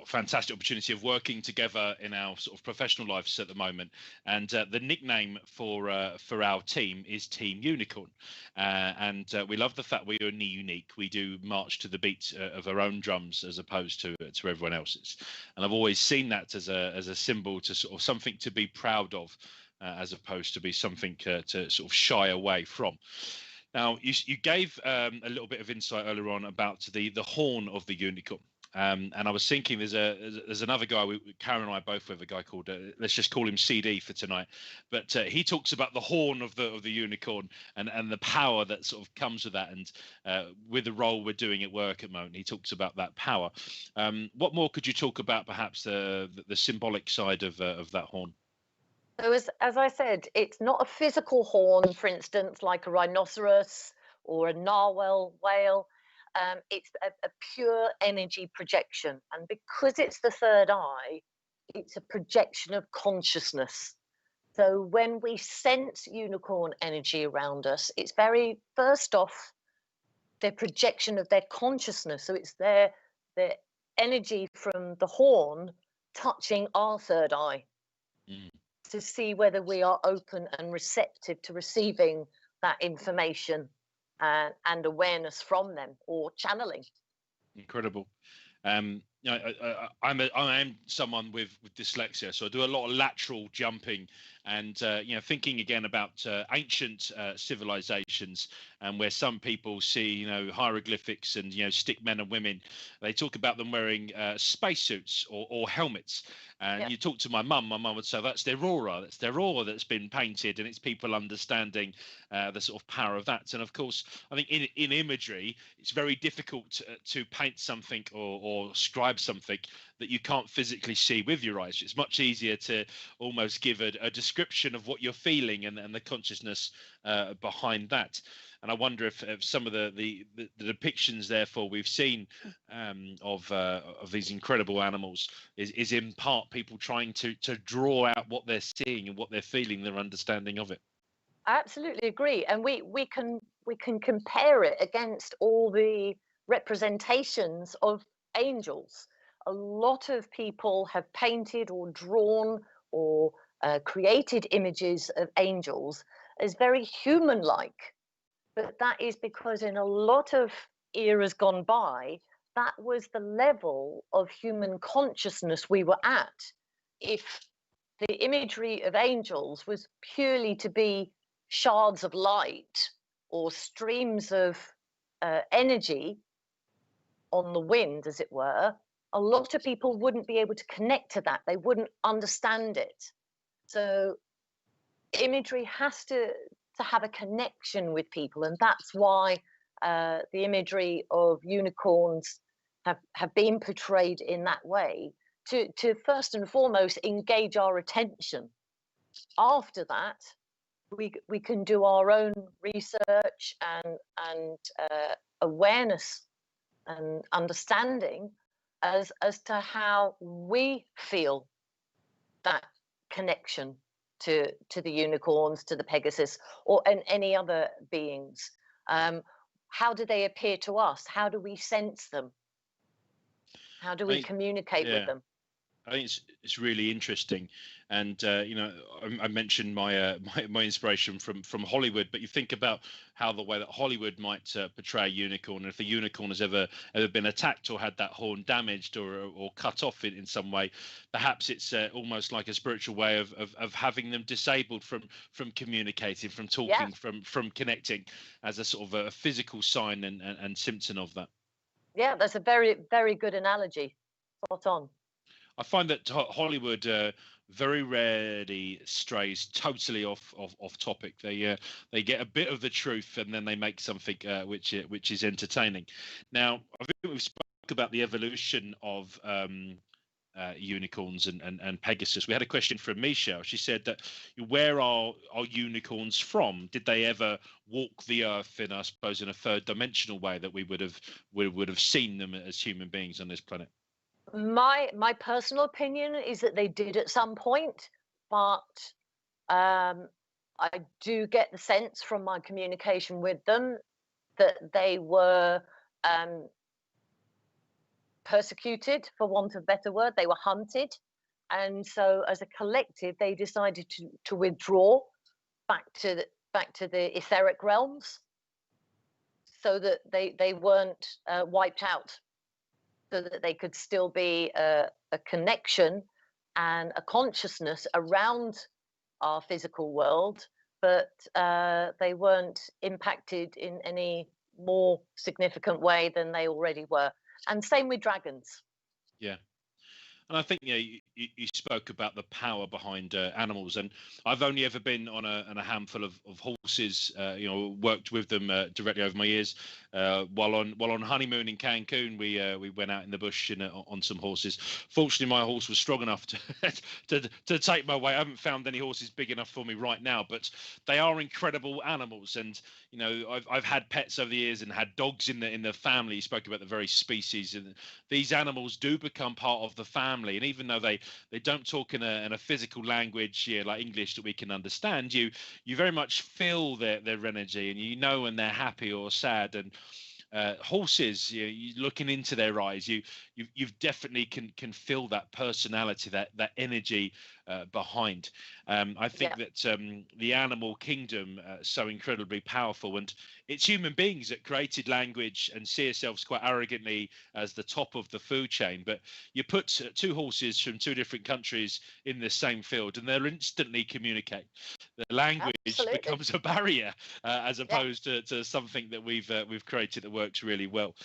fantastic opportunity of working together in our sort of professional lives at the moment, and the nickname for our team is Team Unicorn, and we love the fact we are unique. We do march to the beat of our own drums as opposed to everyone else's, and I've always seen that as a symbol to sort of something to be proud of, as opposed to be something to sort of shy away from. Now, you gave a little bit of insight earlier on about the horn of the unicorn, and I was thinking there's another guy, Karen and I both with a guy called let's just call him CD for tonight, but he talks about the horn of the unicorn and the power that sort of comes with that, and with the role we're doing at work at the moment, he talks about that power. What more could you talk about, perhaps the symbolic side of that horn? So as I said, it's not a physical horn, for instance, like a rhinoceros or a narwhal whale. It's a pure energy projection. And because it's the third eye, it's a projection of consciousness. So when we sense unicorn energy around us, it's very, first off, their projection of their consciousness. So it's their energy from the horn touching our third eye Mm. to see whether we are open and receptive to receiving that information and awareness from them, or channeling. Incredible. You know, I am someone with dyslexia, so I do a lot of lateral jumping, and you know, thinking again about ancient civilizations, and where some people see, you know, hieroglyphics and, you know, stick men and women. They talk about them wearing spacesuits or helmets. And Yeah. you talk to my mum would say that's their aura, that's been painted, and it's people understanding the sort of power of that. And of course, I think in imagery, it's very difficult to paint something or scribe something that you can't physically see with your eyes. It's much easier to almost give a description of what you're feeling and the consciousness behind that. And I wonder if some of the depictions, therefore, we've seen of these incredible animals is in part people trying to draw out what they're seeing and what they're feeling, their understanding of it. I absolutely agree, and we can compare it against all the representations of angels. A lot of people have painted or drawn or created images of angels as very human-like, but that is because in a lot of eras gone by, that was the level of human consciousness we were at. If the imagery of angels was purely to be shards of light or streams of energy on the wind, as it were, a lot of people wouldn't be able to connect to that. They wouldn't understand it. So imagery has to have a connection with people, and that's why the imagery of unicorns have been portrayed in that way, to first and foremost engage our attention. After that, we can do our own research and awareness and understanding as to how we feel that connection to the unicorns, to the Pegasus, and any other beings. How do they appear to us? How do we sense them? How do we communicate with them? I think it's really interesting, and you know, I mentioned my inspiration from Hollywood, but you think about how the way that Hollywood might portray a unicorn, and if a unicorn has ever been attacked or had that horn damaged or cut off in some way, perhaps it's almost like a spiritual way of having them disabled from communicating, from talking, Yeah. from connecting, as a sort of a physical sign and symptom of that. Yeah, that's a very, very good analogy. Spot on. I find that Hollywood very rarely strays totally off topic. They get a bit of the truth and then they make something which is entertaining. Now, I think we've spoke about the evolution of unicorns and Pegasus. We had a question from Michelle. She said that, where are unicorns from? Did they ever walk the earth in, I suppose, in a third dimensional way that we would have seen them as human beings on this planet? My personal opinion is that they did at some point, but I do get the sense from my communication with them that they were persecuted, for want of a better word. They were hunted, and so as a collective, they decided to withdraw back to the etheric realms, so that they weren't wiped out, so that they could still be a connection and a consciousness around our physical world, but they weren't impacted in any more significant way than they already were. And same with dragons. Yeah. And I think, you know, you spoke about the power behind animals, and I've only ever been on a handful of horses. You know, worked with them directly over my years. While on honeymoon in Cancun, we went out in the bush on some horses. Fortunately, my horse was strong enough to take my way. I haven't found any horses big enough for me right now, but they are incredible animals. And you know, I've had pets over the years and had dogs in the family. You spoke about the very species, and these animals do become part of the family family. And even though they don't talk in a physical language like English that we can understand, you very much feel their energy, and you know when they're happy or sad. And horses, you looking into their eyes, you've definitely can feel that personality, that energy behind. I think that the animal kingdom so incredibly powerful, and it's human beings that created language and see ourselves quite arrogantly as the top of the food chain. But you put two horses from two different countries in the same field, and they'll instantly communicate. The language becomes a barrier as opposed to something that we've created that works really well.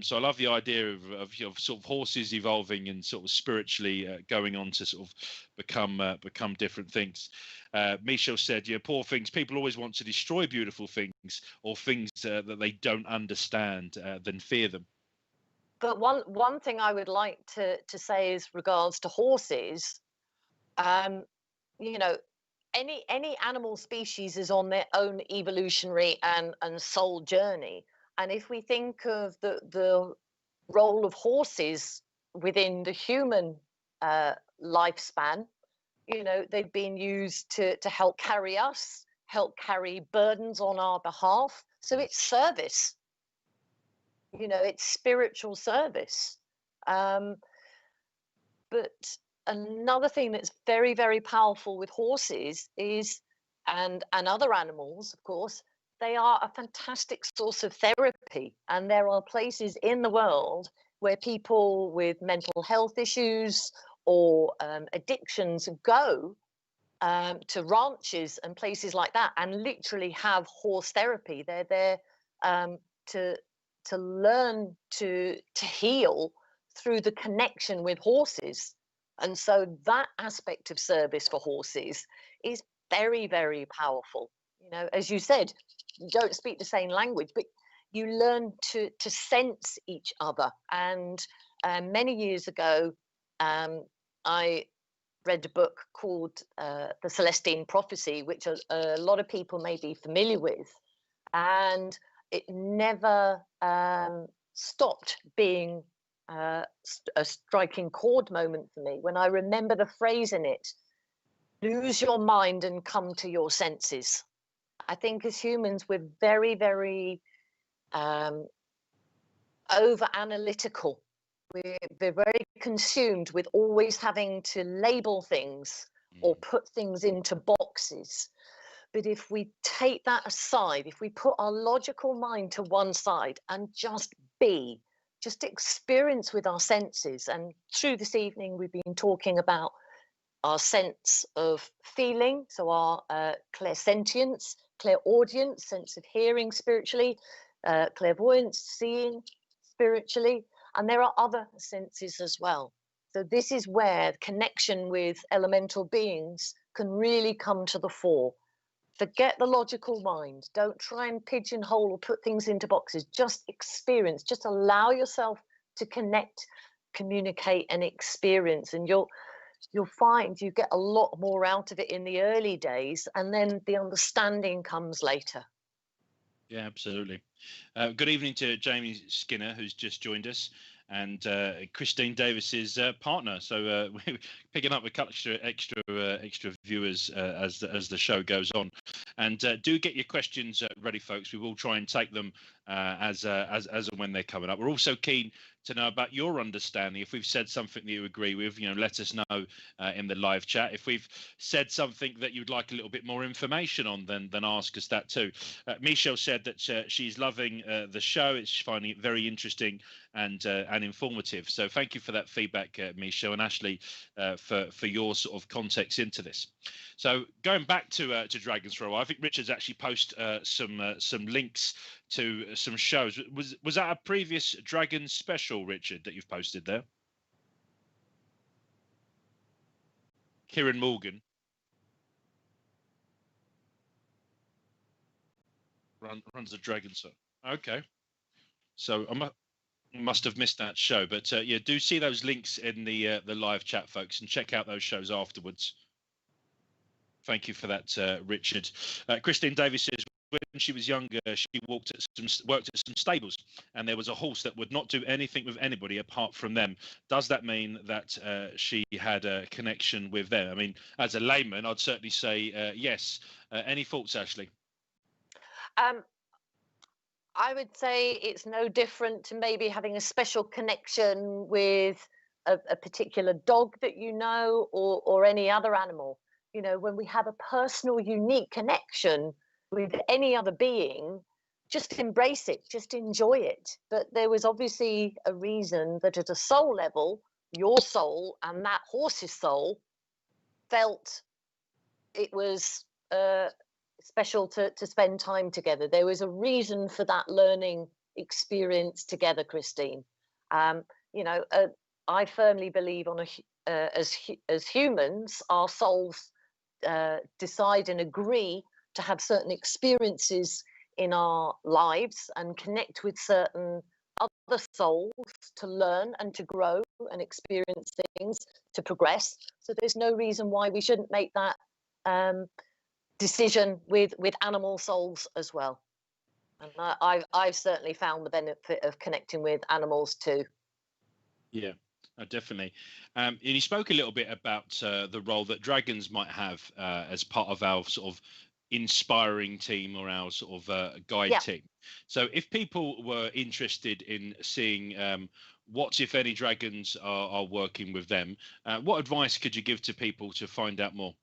So I love the idea of sort of horses evolving and sort of spiritually going on to sort of become different things. Michel said, poor things. People always want to destroy beautiful things or things that they don't understand, than fear them. But one thing I would like to say is regards to horses, any animal species is on their own evolutionary and soul journey. And if we think of the role of horses within the human lifespan, they've been used to help carry us, help carry burdens on our behalf. So it's service, it's spiritual service. But another thing that's very, very powerful with horses is, and other animals, of course, they are a fantastic source of therapy. And there are places in the world where people with mental health issues or addictions go to ranches and places like that and literally have horse therapy. They're there to learn to heal through the connection with horses. And so that aspect of service for horses is very, very powerful. As you said, you don't speak the same language, but you learn to sense each other. And many years ago, I read a book called The Celestine Prophecy, which a lot of people may be familiar with. And it never stopped being a striking chord moment for me when I remember the phrase in it: lose your mind and come to your senses. I think as humans, we're very, very over analytical. We're very consumed with always having to label things or put things into boxes. But if we take that aside, if we put our logical mind to one side and just experience with our senses. And through this evening, we've been talking about our sense of feeling, so our clairsentience, clairaudience, sense of hearing spiritually, clairvoyance, seeing spiritually, and there are other senses as well. So this is where connection with elemental beings can really come to the fore. Forget the logical mind. Don't try and pigeonhole or put things into boxes. Just experience. Just allow yourself to connect, communicate, and experience. And you'll find you get a lot more out of it in the early days, and then the understanding comes later. Yeah, absolutely. Good evening to Jamie Skinner, who's just joined us, and Christine Davis's partner. So we're picking up a couple extra viewers as the show goes on. And do get your questions ready, folks. We will try and take them as and when they're coming up. We're also keen to know about your understanding. If we've said something that you agree with, let us know in the live chat. If we've said something that you'd like a little bit more information on, then ask us that too. Michel said that she's loving the show. It's finding it very interesting and informative. So thank you for that feedback, Michel, and Ashley, for your sort of context into this. So going back to Dragons for a while, I think Richard's actually posted some links to some shows. Was that a previous Dragons special, Richard, that you've posted there? Kieran Morgan runs the Dragons. Okay, so I must have missed that show, but yeah, do see those links in the live chat, folks, and check out those shows afterwards. Thank you for that, Richard. Christine Davis says, when she was younger, she worked at some stables, and there was a horse that would not do anything with anybody apart from them. Does that mean that she had a connection with them? I mean, as a layman, I'd certainly say yes. Any thoughts, Ashley? Um, I would say it's no different to maybe having a special connection with a particular dog that you know, or any other animal. You know, when we have a personal, unique connection with any other being, just embrace it, just enjoy it. But there was obviously a reason that at a soul level, your soul and that horse's soul felt it was special to spend time together. There was a reason for that learning experience together, Christine. You know, I firmly believe as humans, our souls decide and agree to have certain experiences in our lives and connect with certain other souls to learn and to grow and experience things, to progress. So there's no reason why we shouldn't make that decision with animal souls as well. And I've certainly found the benefit of connecting with animals too. Yeah, definitely. And you spoke a little bit about the role that dragons might have as part of our sort of inspiring team, or our sort of guide team. So if people were interested in seeing what, if any, dragons are working with them, what advice could you give to people to find out more?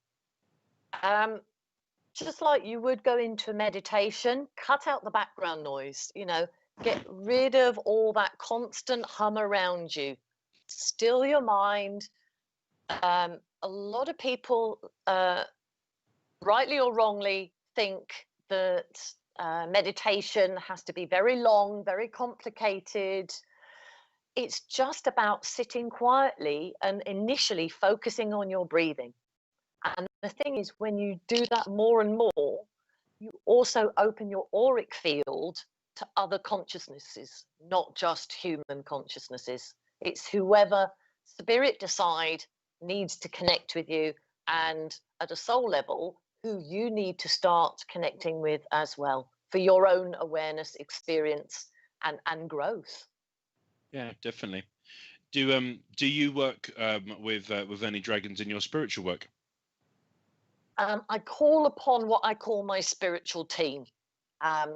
Just like you would go into meditation, cut out the background noise, you know, get rid of all that constant hum around you, still your mind. A lot of people, rightly or wrongly, think that meditation has to be very long, very complicated. It's just about sitting quietly and initially focusing on your breathing. And the thing is, when you do that more and more, you also open your auric field to other consciousnesses, not just human consciousnesses. It's whoever spirit decide needs to connect with you, and at a soul level, who you need to start connecting with as well for your own awareness, experience, and growth. Yeah, definitely. Do you work with any dragons in your spiritual work? I call upon what I call my spiritual team.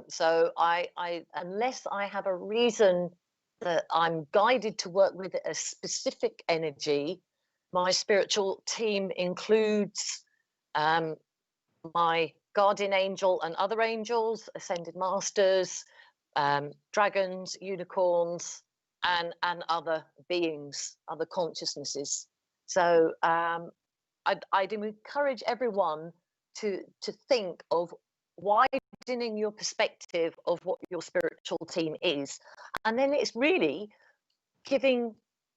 So I, unless I have a reason that I'm guided to work with a specific energy, my spiritual team includes my guardian angel and other angels, ascended masters, dragons, unicorns, and other beings, other consciousnesses. So I'd encourage everyone to think of widening your perspective of what your spiritual team is, and then it's really giving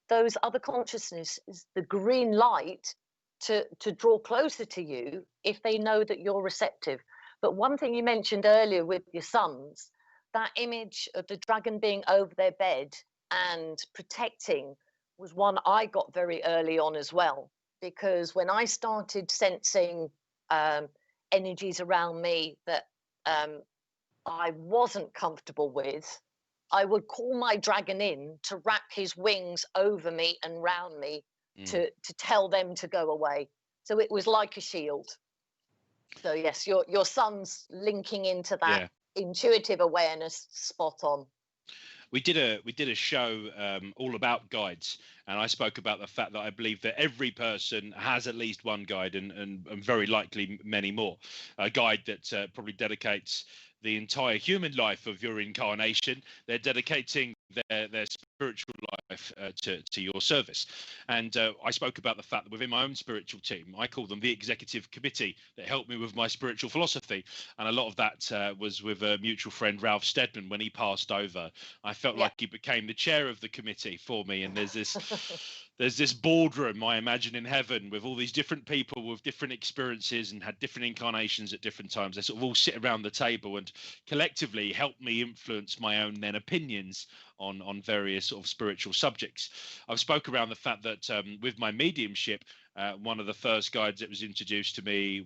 those other consciousnesses the green light to draw closer to you if they know that you're receptive. But one thing you mentioned earlier with your sons, that image of the dragon being over their bed and protecting, was one I got very early on as well. Because when I started sensing energies around me that I wasn't comfortable with, I would call my dragon in to wrap his wings over me and round me to tell them to go away. So it was like a shield. So yes, your son's linking into that intuitive awareness, spot on. We did a show all about guides, and I spoke about the fact that I believe that every person has at least one guide, and very likely many more. A guide that probably dedicates the entire human life of your incarnation. They're dedicating their spiritual life to your service. And I spoke about the fact that within my own spiritual team, I call them the executive committee that helped me with my spiritual philosophy. And a lot of that was with a mutual friend, Ralph Steadman. When he passed over, I felt like he became the chair of the committee for me. And there's this boardroom, I imagine, in heaven, with all these different people with different experiences and had different incarnations at different times. They sort of all sit around the table and collectively help me influence my own then opinions on various sort of spiritual subjects. I've spoke around the fact that with my mediumship, one of the first guides that was introduced to me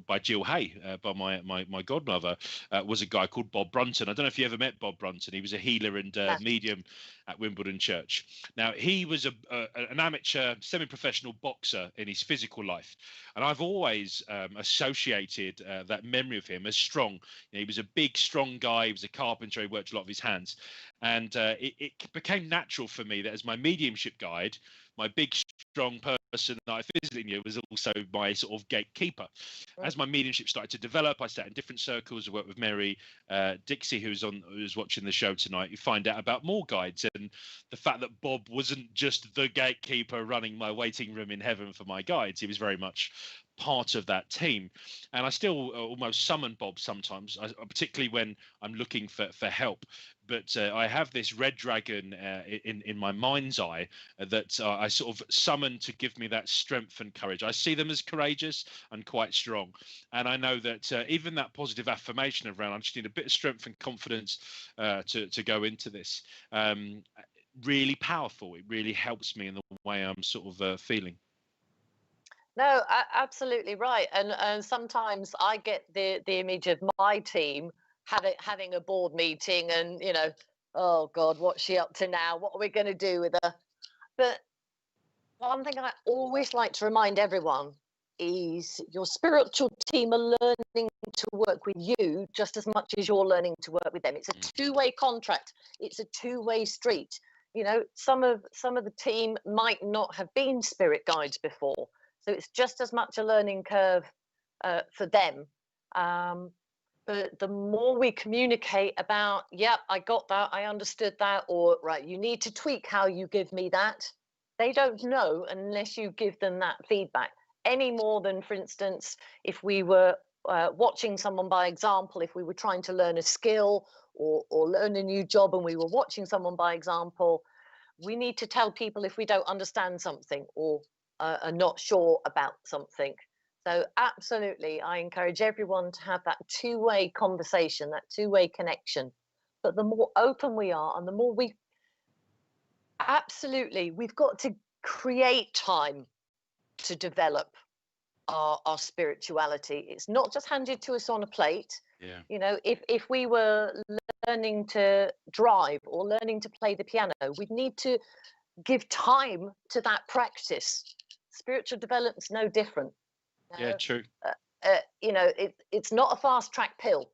by Jill Hay, by my godmother, was a guy called Bob Brunton. I don't know if you ever met Bob Brunton. He was a healer and medium at Wimbledon Church. Now, he was an amateur, semi-professional boxer in his physical life, and I've always associated that memory of him as strong. He was a big, strong guy. He was a carpenter. He worked a lot of his hands, and it became natural for me that as my mediumship guide, my big, strong person that I physically knew was also my sort of gatekeeper. As my mediumship started to develop, I sat in different circles. I worked with Mary Dixie, who's watching the show tonight. You find out about more guides, and the fact that Bob wasn't just the gatekeeper running my waiting room in heaven for my guides. He was very much part of that team, and I still almost summon Bob sometimes, particularly when I'm looking for help. But I have this red dragon in my mind's eye that I sort of summon to give me that strength and courage. I see them as courageous and quite strong, and I know that even that positive affirmation around, I just need a bit of strength and confidence to go into this. Really powerful. It really helps me in the way I'm sort of feeling. No, absolutely right. And sometimes I get the image of my team having a board meeting, and oh God, what's she up to now? What are we going to do with her? But one thing I always like to remind everyone is your spiritual team are learning to work with you just as much as you're learning to work with them. It's a two-way contract. It's a two-way street. Some of the team might not have been spirit guides before. So it's just as much a learning curve for them. But the more we communicate about, I got that, I understood that, or right, you need to tweak how you give me that. They don't know unless you give them that feedback, any more than, for instance, if we were watching someone by example, if we were trying to learn a skill or learn a new job and we were watching someone by example, we need to tell people if we don't understand something or are not sure about something. So absolutely, I encourage everyone to have that two-way conversation, that two-way connection. But the more open we are and the more we've got to create time to develop our spirituality. It's not just handed to us on a plate. If we were learning to drive or learning to play the piano, we'd need to give time to that practice. Spiritual development's no different. True. It's not a fast track pill.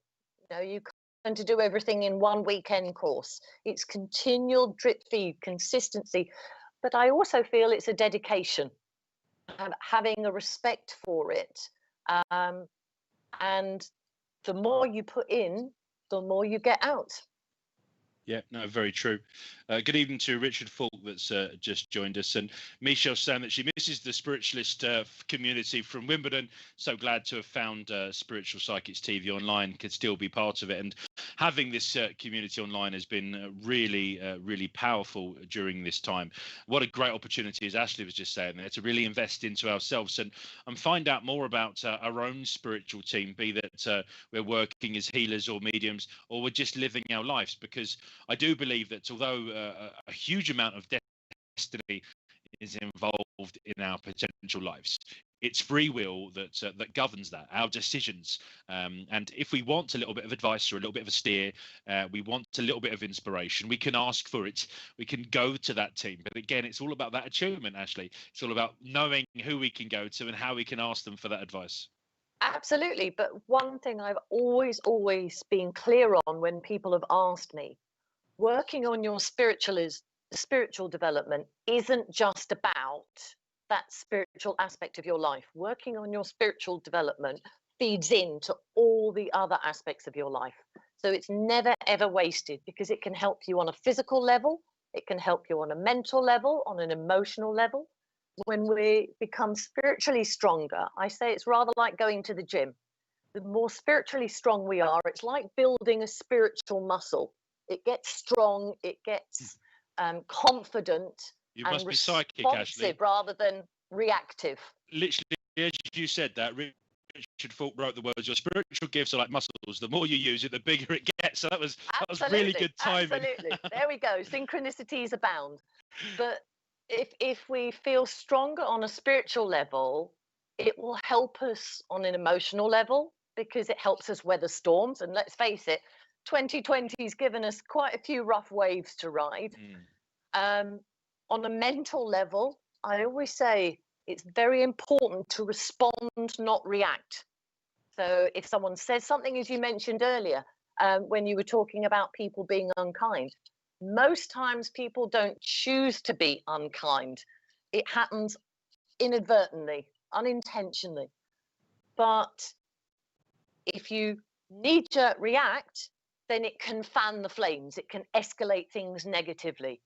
You can't to do everything in one weekend course. It's continual drip feed, consistency. But I also feel it's a dedication, having a respect for it. And the more you put in, the more you get out. Yeah, no, very true. Good evening to Richard Falk that's just joined us, and Michelle saying that she misses the spiritualist community from Wimbledon. So glad to have found Spiritual Psychics TV online, could still be part of it, and having this community online has been really powerful during this time. What a great opportunity, as Ashley was just saying there, to really invest into ourselves and find out more about our own spiritual team, be that we're working as healers or mediums, or we're just living our lives, because I do believe that although a huge amount of destiny is involved in our potential lives, it's free will that governs that, our decisions. And if we want a little bit of advice or a little bit of a steer, we want a little bit of inspiration, we can ask for it. We can go to that team. But again, it's all about that attunement, Ashley. It's all about knowing who we can go to and how we can ask them for that advice. Absolutely. But one thing I've always been clear on when people have asked me, working on your spiritual development isn't just about that spiritual aspect of your life. Working on your spiritual development feeds into all the other aspects of your life. So it's never, ever wasted, because it can help you on a physical level. It can help you on a mental level, on an emotional level. When we become spiritually stronger, I say it's rather like going to the gym. The more spiritually strong we are, it's like building a spiritual muscle. It gets strong, it gets confident, You and must be psychic, Ashley, rather than reactive. Literally, as you said that, Richard Falk wrote the words, your spiritual gifts are like muscles. The more you use it, the bigger it gets. So that was really good timing. Absolutely. There we go. Synchronicities abound. But if we feel stronger on a spiritual level, it will help us on an emotional level because it helps us weather storms. And let's face it, 2020 has given us quite a few rough waves to ride. Mm. Um, on a mental level, I always say it's very important to respond, not react. So if someone says something, as you mentioned earlier, when you were talking about people being unkind, most times people don't choose to be unkind. It happens inadvertently, unintentionally. But if you knee jerk react, then it can fan the flames, it can escalate things negatively.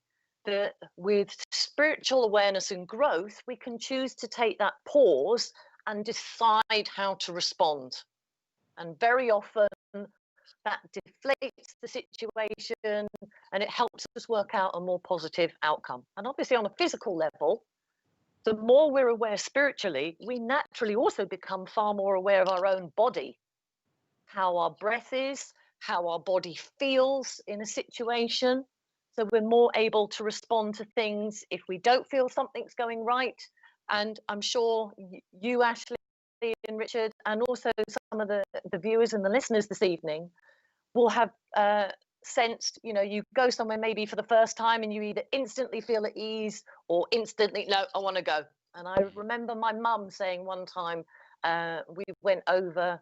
With spiritual awareness and growth, we can choose to take that pause and decide how to respond. And very often that deflates the situation and it helps us work out a more positive outcome. And obviously, on a physical level, the more we're aware spiritually, we naturally also become far more aware of our own body, how our breath is, how our body feels in a situation. So we're more able to respond to things if we don't feel something's going right. And I'm sure you, Ashley, and Richard, and also some of the viewers and the listeners this evening will have sensed, you go somewhere maybe for the first time and you either instantly feel at ease or instantly, no, I want to go. And I remember my mum saying one time, we went over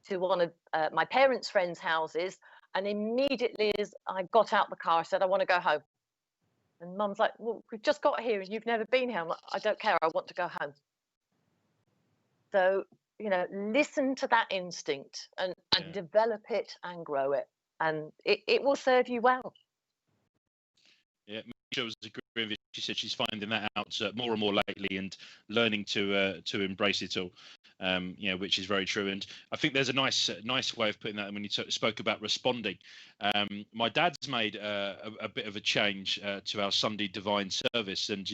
to one of my parents' friends' houses, and immediately as I got out the car, I said, I want to go home. And mum's like, well, we've just got here and you've never been here. I'm like, I don't care, I want to go home. So, listen to that instinct and develop it and grow it. And it will serve you well. Yeah, Michelle was agreeing with it. She said she's finding that out more and more lately and learning to embrace it all, which is very true. And I think there's a nice way of putting that when you spoke about responding. My dad's made a bit of a change to our Sunday divine service, and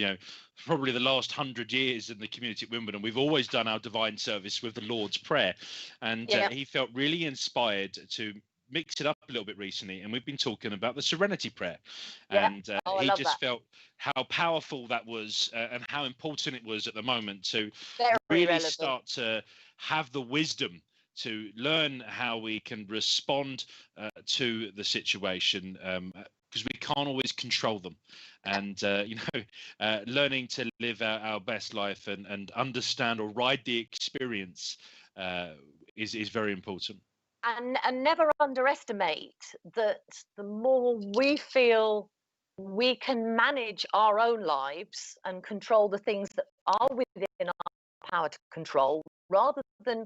probably the last 100 years in the community at Wimbledon, we've always done our divine service with the Lord's Prayer, and he felt really inspired to mix it up a little bit recently, and we've been talking about the Serenity Prayer, and he just felt how powerful that was and how important it was at the moment to really start to have the wisdom to learn how we can respond to the situation, because we can't always control them, and learning to live our best life and understand or ride the experience is very important. And never underestimate that the more we feel we can manage our own lives and control the things that are within our power to control, rather than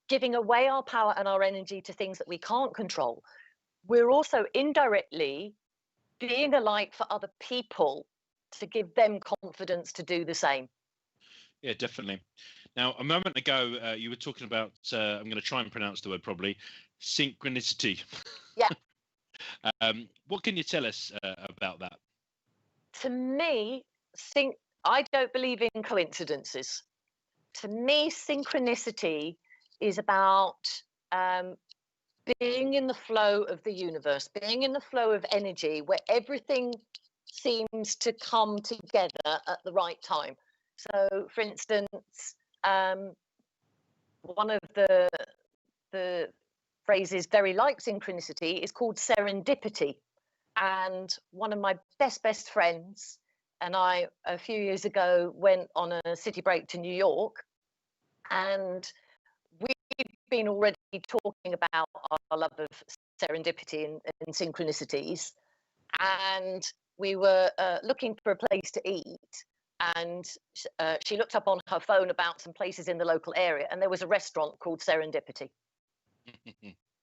giving away our power and our energy to things that we can't control, we're also indirectly being a light for other people to give them confidence to do the same. Yeah, definitely. Now, a moment ago, you were talking about, I'm going to try and pronounce the word probably, synchronicity. Yeah. What can you tell us about that? To me, I don't believe in coincidences. To me, synchronicity is about being in the flow of the universe, being in the flow of energy where everything seems to come together at the right time. So, for instance, one of the phrases very like synchronicity is called serendipity. And one of my best friends and I, a few years ago, went on a city break to New York, and we've been already talking about our love of serendipity and synchronicities. And we were looking for a place to eat, and she looked up on her phone about some places in the local area, and there was a restaurant called Serendipity.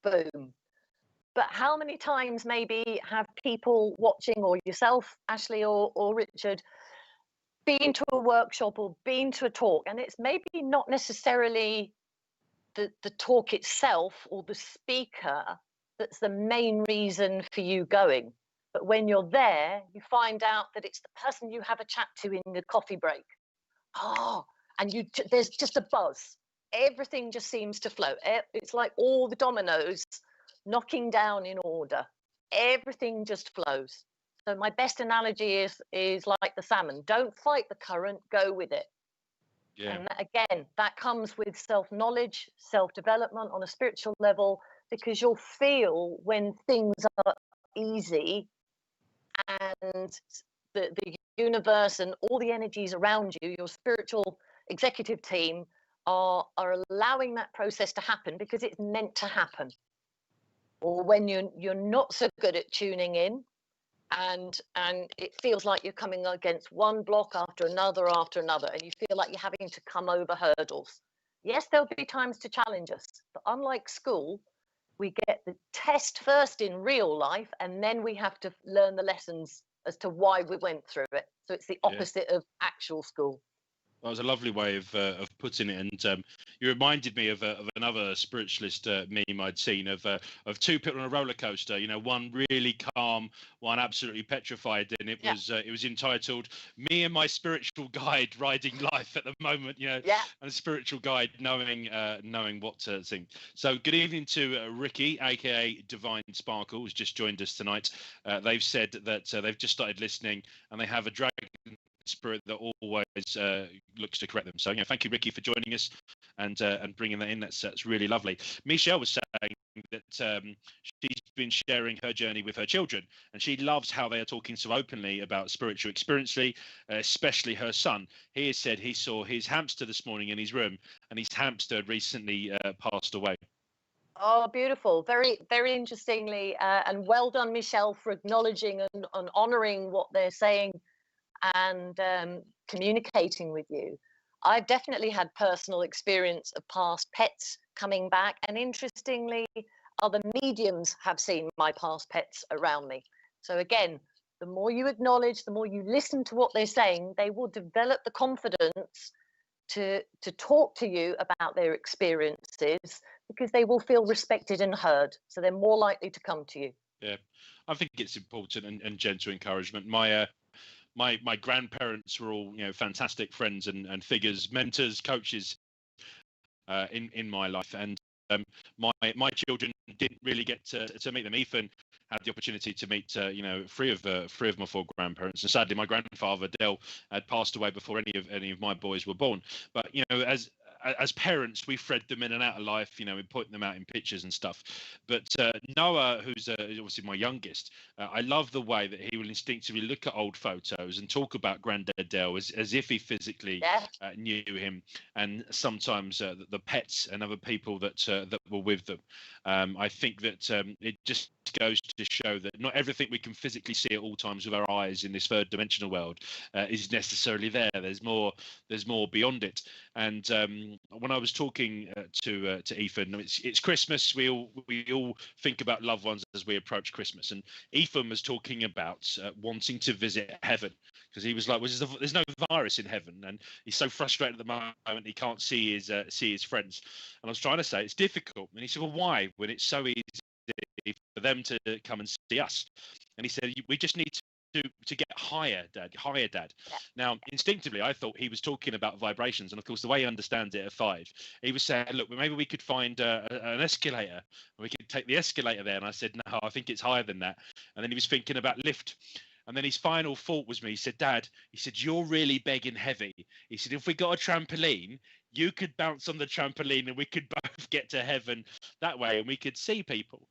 Boom. But how many times maybe have people watching, or yourself, Ashley, or Richard, been to a workshop or been to a talk, and it's maybe not necessarily the talk itself or the speaker that's the main reason for you going, but when you're there, you find out that it's the person you have a chat to in the coffee break. And there's just a buzz. Everything just seems to flow. It's like all the dominoes knocking down in order. Everything just flows. So my best analogy is like the salmon. Don't fight the current, go with it. Yeah. And again, that comes with self-knowledge, self-development on a spiritual level, because you'll feel when things are easy and the universe and all the energies around you, your spiritual executive team are allowing that process to happen because it's meant to happen. Or when you're not so good at tuning in, and it feels like you're coming against one block after another, and you feel like you're having to come over hurdles. Yes, there'll be times to challenge us, but unlike school, we get the test first in real life, and then we have to learn the lessons as to why we went through it. So it's the opposite of actual school. That was a lovely way of putting it, and you reminded me of another spiritualist meme I'd seen of two people on a roller coaster. You know, one really calm, one absolutely petrified, and it was entitled "Me and My Spiritual Guide Riding Life at the Moment." You know, and a spiritual guide knowing what to think. So, good evening to Ricky, aka Divine Sparkle, who's just joined us tonight. They've said that they've just started listening, and they have a dragon spirit that always looks to correct them. So, thank you, Ricky, for joining us and bringing that in. That's really lovely. Michelle was saying that she's been sharing her journey with her children, and she loves how they are talking so openly about spiritual experience, especially her son. He has said he saw his hamster this morning in his room, and his hamster had recently passed away. Oh, beautiful. Very, very interestingly, and well done, Michelle, for acknowledging and honouring what they're saying and communicating with you. I've definitely had personal experience of past pets coming back, and interestingly, other mediums have seen my past pets around me. So again, the more you acknowledge, the more you listen to what they're saying, they will develop the confidence to talk to you about their experiences, because they will feel respected and heard. So they're more likely to come to you. Yeah, I think it's important and gentle encouragement. My grandparents were all, fantastic friends and figures, mentors, coaches in my life, and my children didn't really get to meet them. Ethan had the opportunity to meet three of my four grandparents, and sadly my grandfather Dell had passed away before any of my boys were born. But as parents, we thread them in and out of life, we point them out in pictures and stuff. But Noah, who's obviously my youngest, I love the way that he will instinctively look at old photos and talk about Granddad Dell as if he physically knew him, and sometimes the pets and other people that were with them. I think that it just goes to show that not everything we can physically see at all times with our eyes in this third dimensional world is necessarily there. There's more beyond it. And when I was talking to Ethan, it's Christmas. We all think about loved ones as we approach Christmas, and Ethan was talking about wanting to visit heaven, because he was like, there's no virus in heaven, and he's so frustrated at the moment he can't see his friends. And I was trying to say it's difficult, and he said, well, why, when it's so easy for them to come and see us? And he said, we just need to get higher, Dad. Yeah. Now, instinctively, I thought he was talking about vibrations, and of course, the way he understands it at 5, he was saying, "Look, maybe we could find an escalator, and we could take the escalator there." And I said, "No, I think it's higher than that." And then he was thinking about lift. And then his final thought was me. He said, "Dad," he said, "you're really begging heavy." He said, "If we got a trampoline, you could bounce on the trampoline, and we could both get to heaven that way, and we could see people."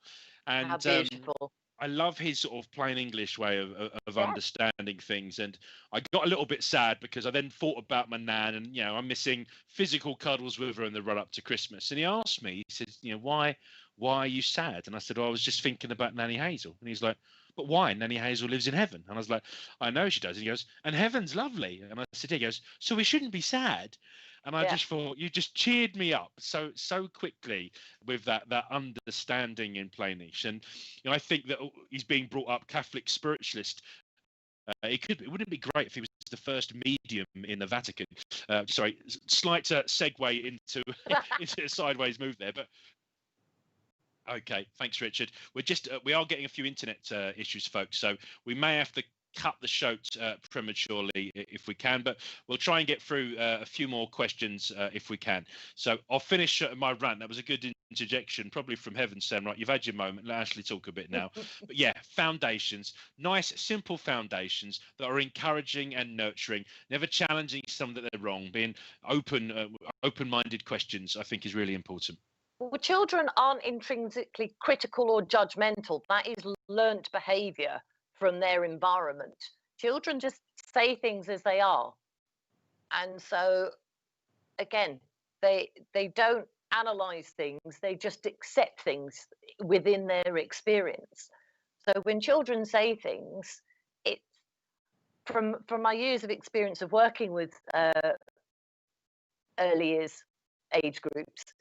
And how beautiful. I love his sort of plain English way of understanding things. And I got a little bit sad because I then thought about my nan, and I'm missing physical cuddles with her in the run up to Christmas. And he asked me, he said, why are you sad? And I said, I was just thinking about Nanny Hazel. And he's like, but why? Nanny Hazel lives in heaven. And I was like, I know she does. And he goes, and heaven's lovely. And I said, he goes, so we shouldn't be sad. And I just thought, you just cheered me up so quickly with that understanding in plain English. And I think that he's being brought up Catholic spiritualist. It wouldn't be great if he was the first medium in the Vatican. Sorry, slight segue into a sideways move there, but. Okay, thanks, Richard. We are getting a few internet issues, folks, so we may have to cut the show prematurely if we can, but we'll try and get through a few more questions if we can. So I'll finish my rant. That was a good interjection, probably from heaven, Sam. Right, you've had your moment. Let Ashley talk a bit now. But yeah, foundations, nice, simple foundations that are encouraging and nurturing, never challenging some that they're wrong. Being open-minded questions, I think, is really important. Well, children aren't intrinsically critical or judgmental. That is learnt behavior from their environment. Children just say things as they are. And so, again, they don't analyze things, they just accept things within their experience. So when children say things, it's from my years of experience of working with early years age groups,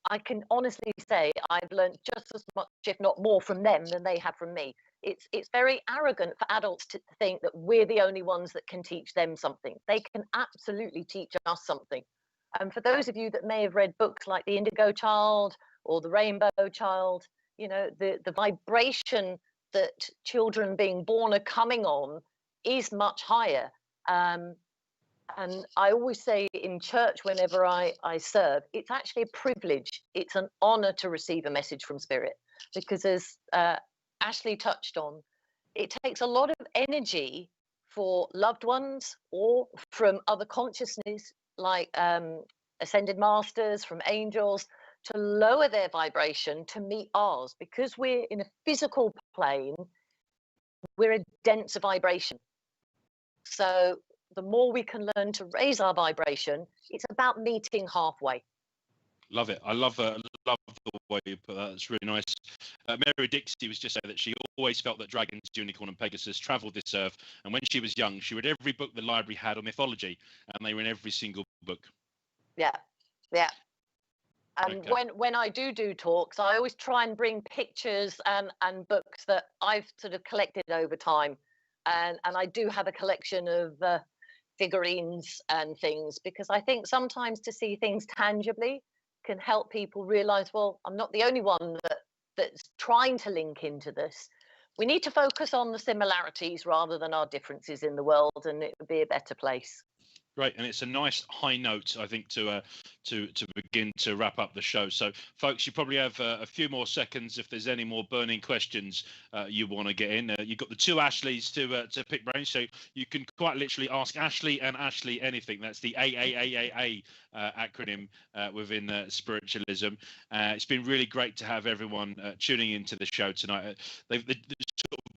I can honestly say I've learned just as much, if not more, from them than they have from me. It's very arrogant for adults to think that we're the only ones that can teach them something. They can absolutely teach us something. And for those of you that may have read books like The Indigo Child or The Rainbow Child, you know, the vibration that children being born are coming on is much higher. And I always say in church, whenever I serve, it's actually a privilege. It's an honor to receive a message from Spirit, because as Ashley touched on, it takes a lot of energy for loved ones or from other consciousness, like ascended masters, from angels, to lower their vibration to meet ours. Because we're in a physical plane, we're a denser vibration. So the more we can learn to raise our vibration, it's about meeting halfway. Love it. I love the way you put that. It's really nice. Mary Dixie was just saying that she always felt that dragons, unicorn, and Pegasus travelled this earth, and when she was young, she read every book the library had on mythology, and they were in every single book. Yeah, yeah. And okay. when I do talks, I always try and bring pictures and books that I've sort of collected over time, and I do have a collection of figurines and things, because I think sometimes to see things tangibly can help people realize, well, I'm not the only one that's trying to link into this. We need to focus on the similarities rather than our differences in the world, and it would be a better place. Great, and it's a nice high note, I think, to begin to wrap up the show. So, folks, you probably have a few more seconds if there's any more burning questions you want to get in. You've got the two Ashleys to pick brains, so you can quite literally ask Ashley and Ashley anything. That's the AAAAA acronym within spiritualism. It's been really great to have everyone tuning into the show tonight. They've sort of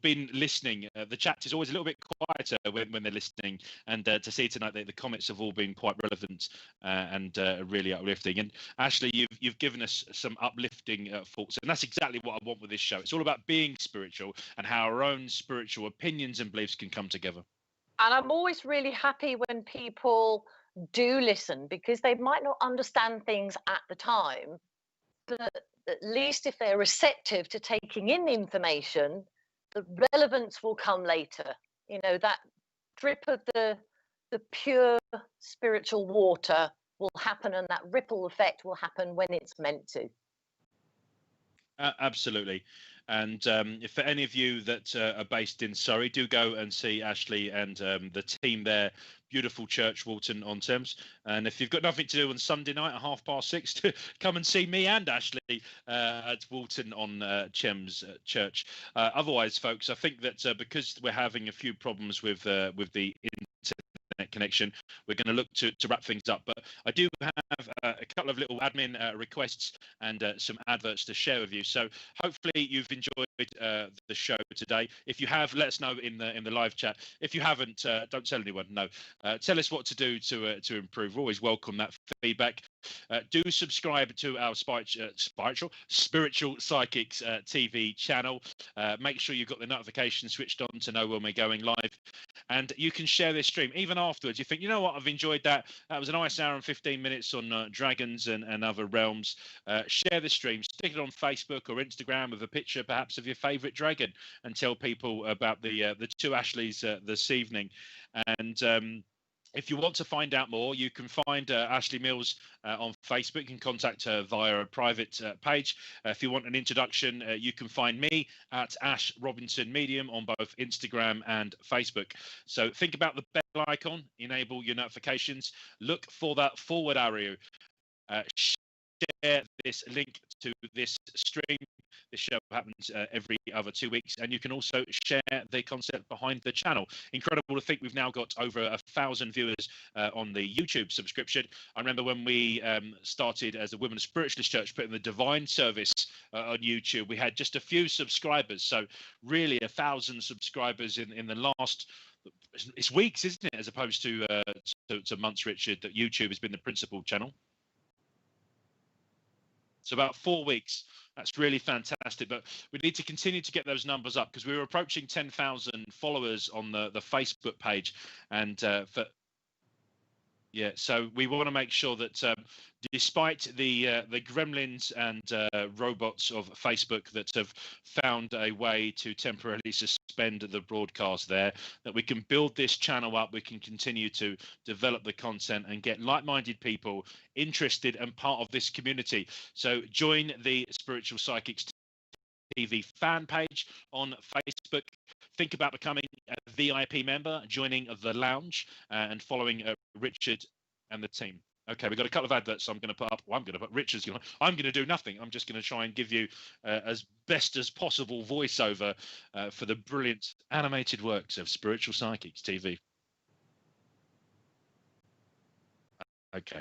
been listening. The chat is always a little bit quieter when they're listening, and to see tonight that the comments have all been quite relevant and really uplifting. And Ashley, you've given us some uplifting thoughts, and that's exactly what I want with this show. It's all about being spiritual and how our own spiritual opinions and beliefs can come together. And I'm always really happy when people do listen, because they might not understand things at the time, but at least if they're receptive to taking in the information, the relevance will come later. You know, that drip of the pure spiritual water will happen, and that ripple effect will happen when it's meant to. Absolutely. And if for any of you that are based in Surrey, do go and see Ashley and the team there. Beautiful church, Walton-on-Thames. And if you've got nothing to do on Sunday night at 6:30, come and see me and Ashley at Walton-on-Thames Church. Otherwise, folks, I think that because we're having a few problems with the internet connection, we're going to look to wrap things up. But I do have a couple of little admin requests and some adverts to share with you. So hopefully you've enjoyed the show today. If you have, let us know in the live chat. If you haven't, don't tell anyone. No, tell us what to do to improve. We always welcome that feedback. Do subscribe to our Spiritual Psychics TV channel. Make sure you've got the notification switched on to know when we're going live. And you can share this stream even afterwards. You think, you know what, I've enjoyed that. That was a nice hour and 15 minutes on dragons and other realms. Share the stream, stick it on Facebook or Instagram with a picture perhaps of your favorite dragon, and tell people about the two Ashleys this evening. And if you want to find out more, you can find Ashley Mills on Facebook. You can contact her via a private page. If you want an introduction, you can find me at Ash Robinson Medium on both Instagram and Facebook. So think about the bell icon, enable your notifications, look for that forward arrow. share this link to this stream. This show happens every other 2 weeks, and you can also share the concept behind the channel. Incredible to think we've now got over 1,000 viewers on the YouTube subscription. I remember when we started as a Women's Spiritualist Church, putting the Divine Service on YouTube, we had just a few subscribers. So really 1,000 subscribers in the last, it's weeks, isn't it, as opposed to months, Richard, that YouTube has been the principal channel. So about 4 weeks. That's really fantastic. But we need to continue to get those numbers up, because we were approaching 10,000 followers on the Facebook page. And so we want to make sure that despite the gremlins and robots of Facebook that have found a way to temporarily suspend the broadcast there, that we can build this channel up, we can continue to develop the content and get like-minded people interested and part of this community. So join the Spiritual Psychics TV fan page on Facebook. Think about becoming a VIP member, joining the lounge, and following Richard and the team. Okay, we've got a couple of adverts I'm going to put up. Well, I'm going to put Richard's going to. I'm going to do nothing. I'm just going to try and give you as best as possible voiceover for the brilliant animated works of Spiritual Psychics TV. Okay.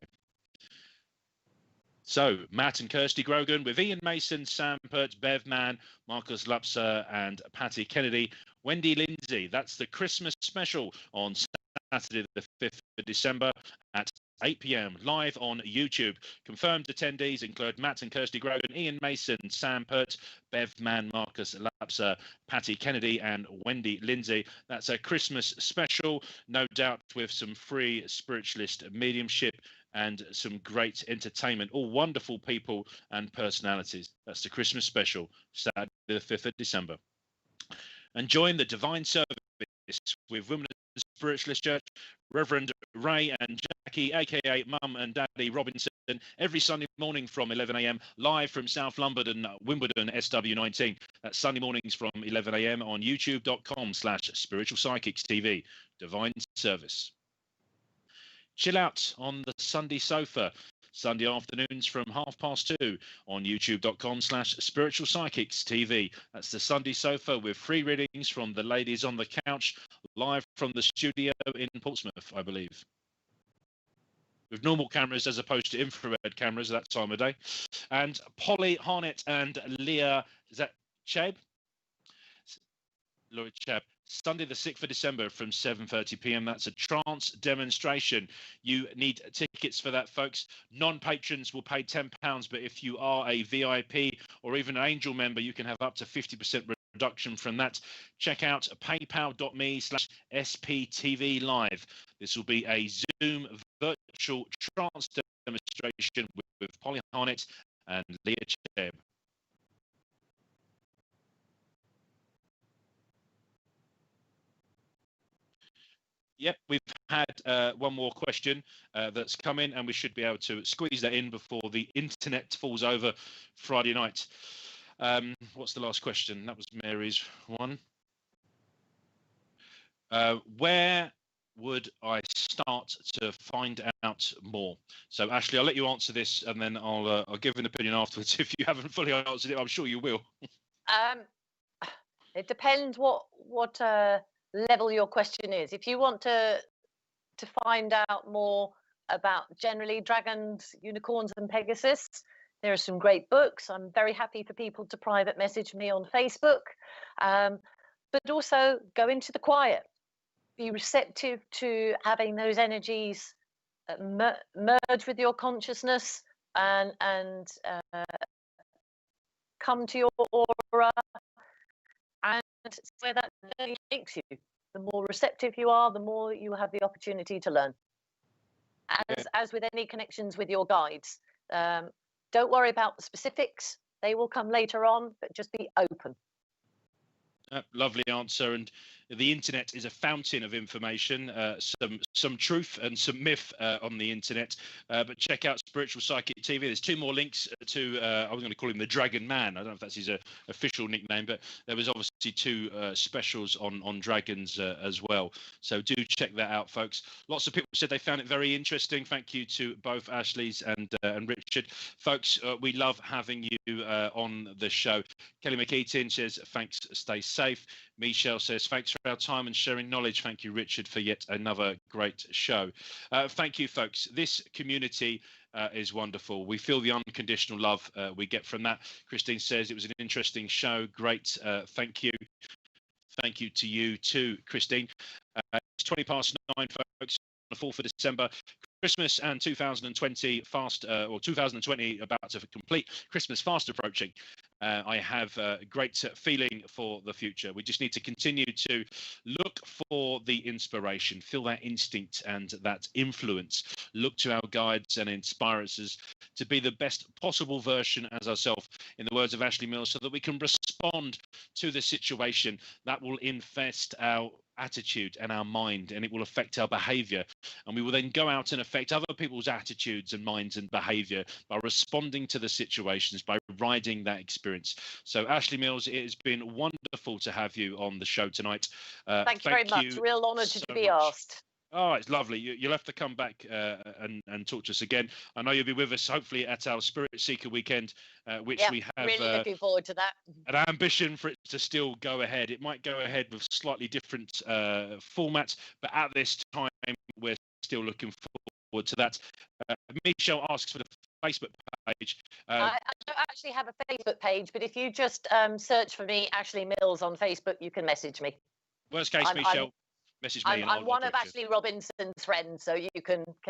So, Matt and Kirsty Grogan with Ian Mason, Sam Pert, Bev Mann, Marcus Lupser, and Patty Kennedy. Wendy Lindsay, that's the Christmas special on Saturday the 5th of December at 8 p.m. live on YouTube. Confirmed attendees include Matt and Kirsty Grogan, Ian Mason, Sam Pert, Bev Mann, Marcus Lapser, Patty Kennedy, and Wendy Lindsay. That's a Christmas special, no doubt with some free spiritualist mediumship and some great entertainment. All wonderful people and personalities. That's the Christmas special, Saturday the 5th of December. And join the Divine Service with Women's Spiritualist Church, Reverend Ray and Jackie, aka Mum and Daddy Robinson, every Sunday morning from 11 a.m. live from South London, Wimbledon, SW19. That's Sunday mornings from 11 a.m. on youtube.com/Spiritual Psychics TV. Divine Service. Chill out on the Sunday sofa. Sunday afternoons from 2:30 on youtube.com/Spiritual Psychics TV. That's the Sunday sofa with free readings from the ladies on the couch, live from the studio in Portsmouth, I believe. With normal cameras as opposed to infrared cameras at that time of day. And Polly Harnett and Leah, is that Cheb? Lloyd Cheb. Sunday the 6th of December from 7:30 p.m. That's a trance demonstration. You need tickets for that, folks. Non-patrons will pay £10, but if you are a VIP or even an Angel member, you can have up to 50% reduction from that. Check out paypal.me/SPTV Live. This will be a Zoom virtual trance demonstration with Polly Harnett and Leah Cheb. Yep, we've had one more question that's come in, and we should be able to squeeze that in before the internet falls over Friday night. What's the last question? That was Mary's one. Where would I start to find out more? So, Ashley, I'll let you answer this, and then I'll give an opinion afterwards. If you haven't fully answered it, I'm sure you will. It depends what level your question is. If you want to find out more about generally dragons, unicorns, and Pegasus, there are some great books. I'm very happy for people to private message me on Facebook, but also go into the quiet. Be receptive to having those energies merge with your consciousness and come to your aura, and where that journey takes you. The more receptive you are, the more you have the opportunity to learn. As with any connections with your guides, don't worry about the specifics. They will come later on, but just be open. Lovely answer. And the internet is a fountain of information, some truth and some myth on the internet. But check out Spiritual Psychic TV. There's 2 more links to, I was going to call him the Dragon Man. I don't know if that's his official nickname, but there was obviously 2 specials on dragons as well. So do check that out, folks. Lots of people said they found it very interesting. Thank you to both Ashley's and Richard. Folks, we love having you on the show. Kelly McEaton says, thanks, stay safe. Michelle says, thanks for our time and sharing knowledge. Thank you, Richard, for yet another great show. Thank you, folks. This community is wonderful. We feel the unconditional love we get from that. Christine says, it was an interesting show. Great. Thank you. Thank you to you too, Christine. It's 20 past 9, folks, on the 4th of December. Christmas and 2020 fast, or 2020 about to complete. Christmas fast approaching. I have a great feeling for the future. We just need to continue to look for the inspiration, feel that instinct and that influence. Look to our guides and inspirers to be the best possible version as ourselves, in the words of Ashley Mills, so that we can respond to the situation that will infest our attitude and our mind, and it will affect our behavior, and we will then go out and affect other people's attitudes and minds and behavior by responding to the situations, by riding that experience. So Ashley Mills, it has been wonderful to have you on the show tonight. Thank you very much. Real honor to be asked. Oh, it's lovely. You'll have to come back and talk to us again. I know you'll be with us hopefully at our Spirit Seeker weekend, which we have really looking forward to that. An ambition for it to still go ahead. It might go ahead with slightly different formats, but at this time we're still looking forward to that. Michelle asks for the Facebook page. I don't actually have a Facebook page, but if you just search for me, Ashley Mills, on Facebook, you can message me. Worst case, Michelle, message me. I'm one of Ashley Robinson's friends, so you can connect